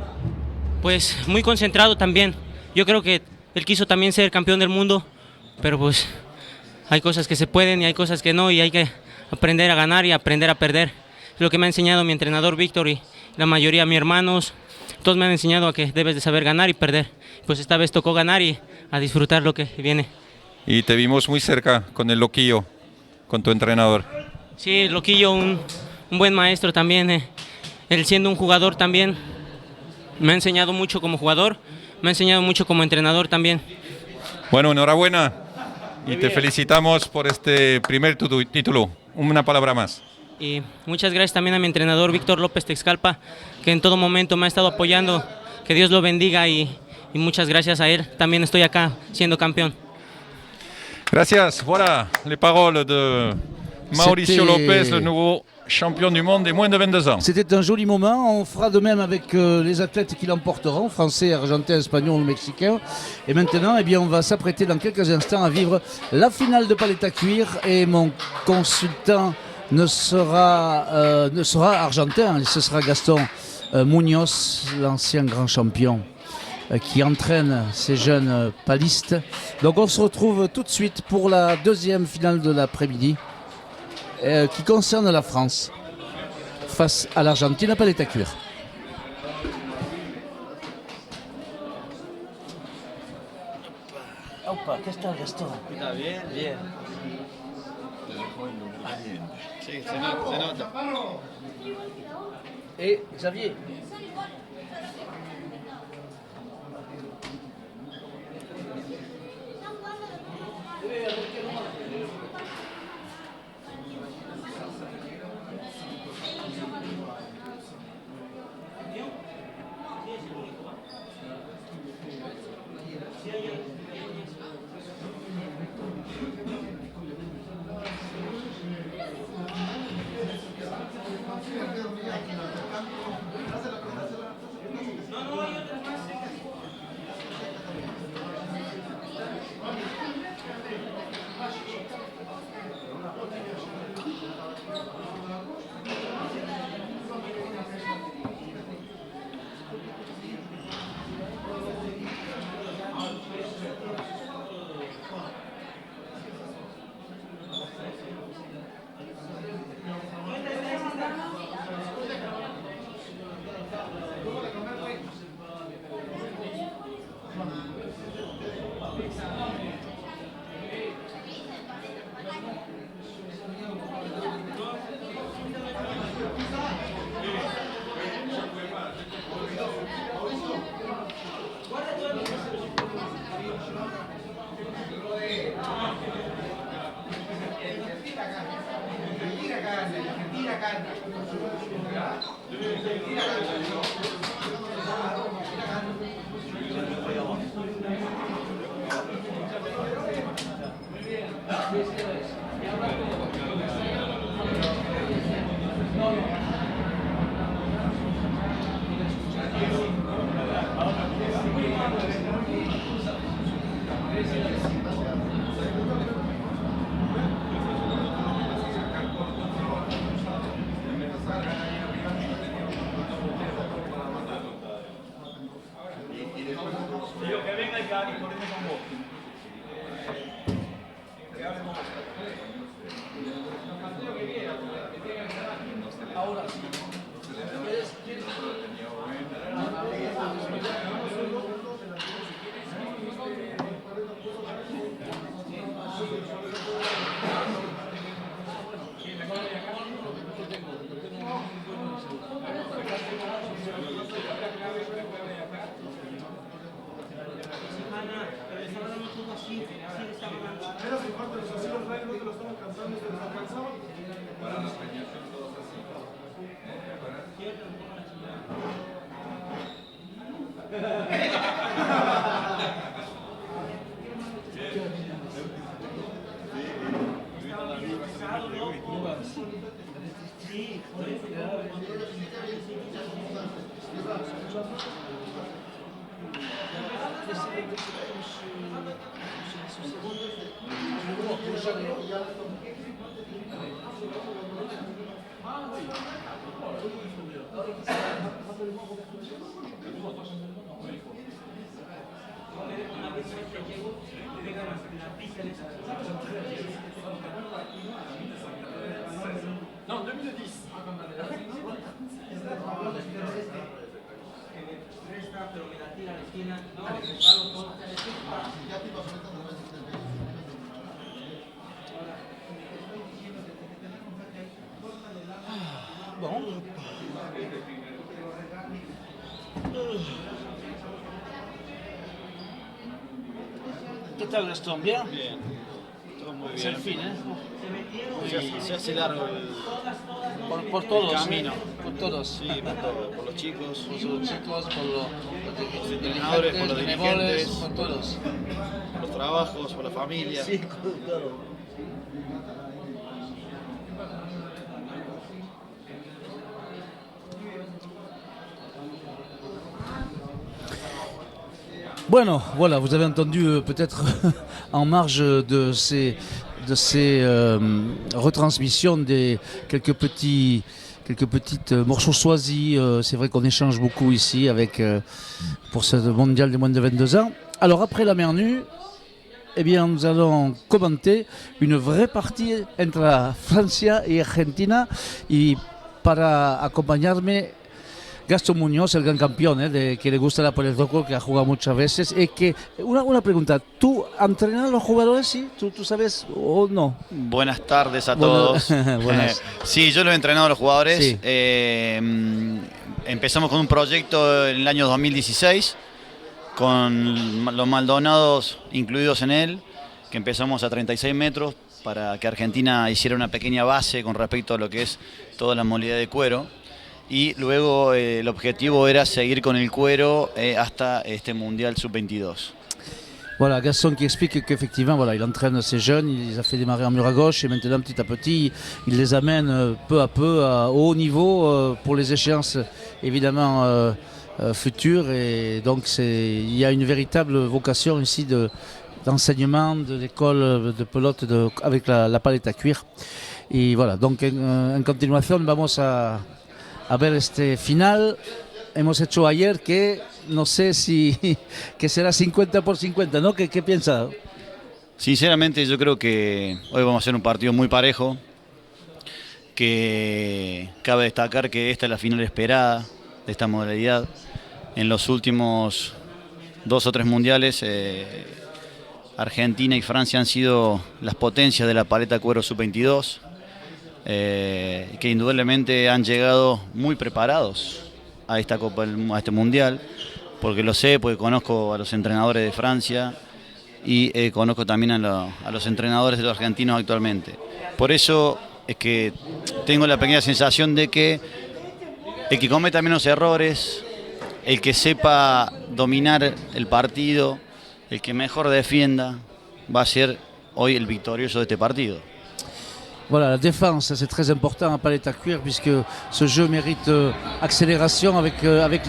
Pues muy concentrado también. Yo creo que él quiso también ser campeón del mundo, pero pues hay cosas que se pueden y hay cosas que no, y hay que aprender a ganar y aprender a perder. Es lo que me ha enseñado mi entrenador Víctor y la mayoría de mis hermanos. Todos me han enseñado a que debes de saber ganar y perder. Pues esta vez tocó ganar y a disfrutar lo que viene. Y te vimos muy cerca con el Loquillo, con tu entrenador. Sí, Loquillo, un buen maestro también. Él siendo un jugador también, me ha enseñado mucho como jugador, me ha enseñado mucho como entrenador también. Bueno, enhorabuena y te felicitamos por este primer título. Una palabra más. Y muchas gracias también a mi entrenador Víctor López Texcalpa, que en todo momento me ha estado apoyando. Que Dios lo bendiga y muchas gracias a él. También estoy acá siendo campeón. Gracias. Voilà les paroles de Mauricio López, le nouveau champion du monde des moins de 22 ans. C'était un joli moment. On fera de même avec les athlètes qui l'emporteront, français, argentin, espagnol ou mexicain. Et maintenant, eh bien, on va s'apprêter dans quelques instants à vivre la finale de palette à cuire. Et mon consultant ne sera argentin, ce sera Gaston Munoz, l'ancien grand champion, qui entraîne ces jeunes palistes. Donc on se retrouve tout de suite pour la deuxième finale de l'après-midi qui concerne la France face à l'Argentine à palette à cuire. Opa, ¿qué tal, Gastón? Está bien, bien. Sí, se nota. Et Xavier. Bon. ¿Qué tal, Gastón? ¿Bien? Bien, todo muy Es bien. el fin, ¿eh? Se hace largo el Por todos. camino. Por todos. Sí, por los chicos, Por los chicos, por los entrenadores, por los dirigentes. por todos. por los trabajos, por la familia. Sí, claro. Bueno, voilà, vous avez entendu peut-être en marge de ces retransmissions quelques petites morceaux choisis. C'est vrai qu'on échange beaucoup ici pour ce mondial des moins de 22 ans. Alors après la mer nue, eh bien, nous allons commenter une vraie partie entre Francia y Argentina y para acompañarme Gastón Muñoz, el gran campeón, que le gusta la Poletocco, que ha jugado muchas veces. Una pregunta, ¿tú entrenas a los jugadores, sí? ¿Tú sabes o no? Buenas tardes a Bueno, todos. buenas. Sí, yo lo he entrenado a los jugadores. Sí. Empezamos con un proyecto en el año 2016, con los Maldonados incluidos en él, que empezamos a 36 metros para que Argentina hiciera una pequeña base con respecto a lo que es toda la modalidad de cuero. Y luego el objetivo era seguir con el cuero hasta este Mundial Sub-22. Voilà, Gaston qui explique qu'effectivement, voilà, il entraîne ces jeunes, il les a fait démarrer en mur à gauche et maintenant petit à petit, il les amène peu à peu au haut niveau pour les échéances évidemment futures. Et donc il y a une véritable vocation ici d'enseignement de l'école de pelote avec la palette à cuir. Y voilà, donc en continuación vamos a ver este final. Hemos hecho ayer que no sé si que será 50 por 50, ¿no? ¿Qué piensa? Sinceramente yo creo que hoy vamos a hacer un partido muy parejo, que cabe destacar que esta es la final esperada de esta modalidad. En los últimos 2 o 3 mundiales Argentina y Francia han sido las potencias de la paleta cuero sub-22, que indudablemente han llegado muy preparados a esta Copa, a este Mundial, porque lo sé, porque conozco a los entrenadores de Francia y conozco también a los entrenadores de los argentinos actualmente. Por eso es que tengo la pequeña sensación de que el que cometa menos errores, el que sepa dominar el partido, el que mejor defienda, va a ser hoy el victorioso de este partido. Voilà, la défense, c'est très important à palette à cuir puisque ce jeu mérite accélération avec les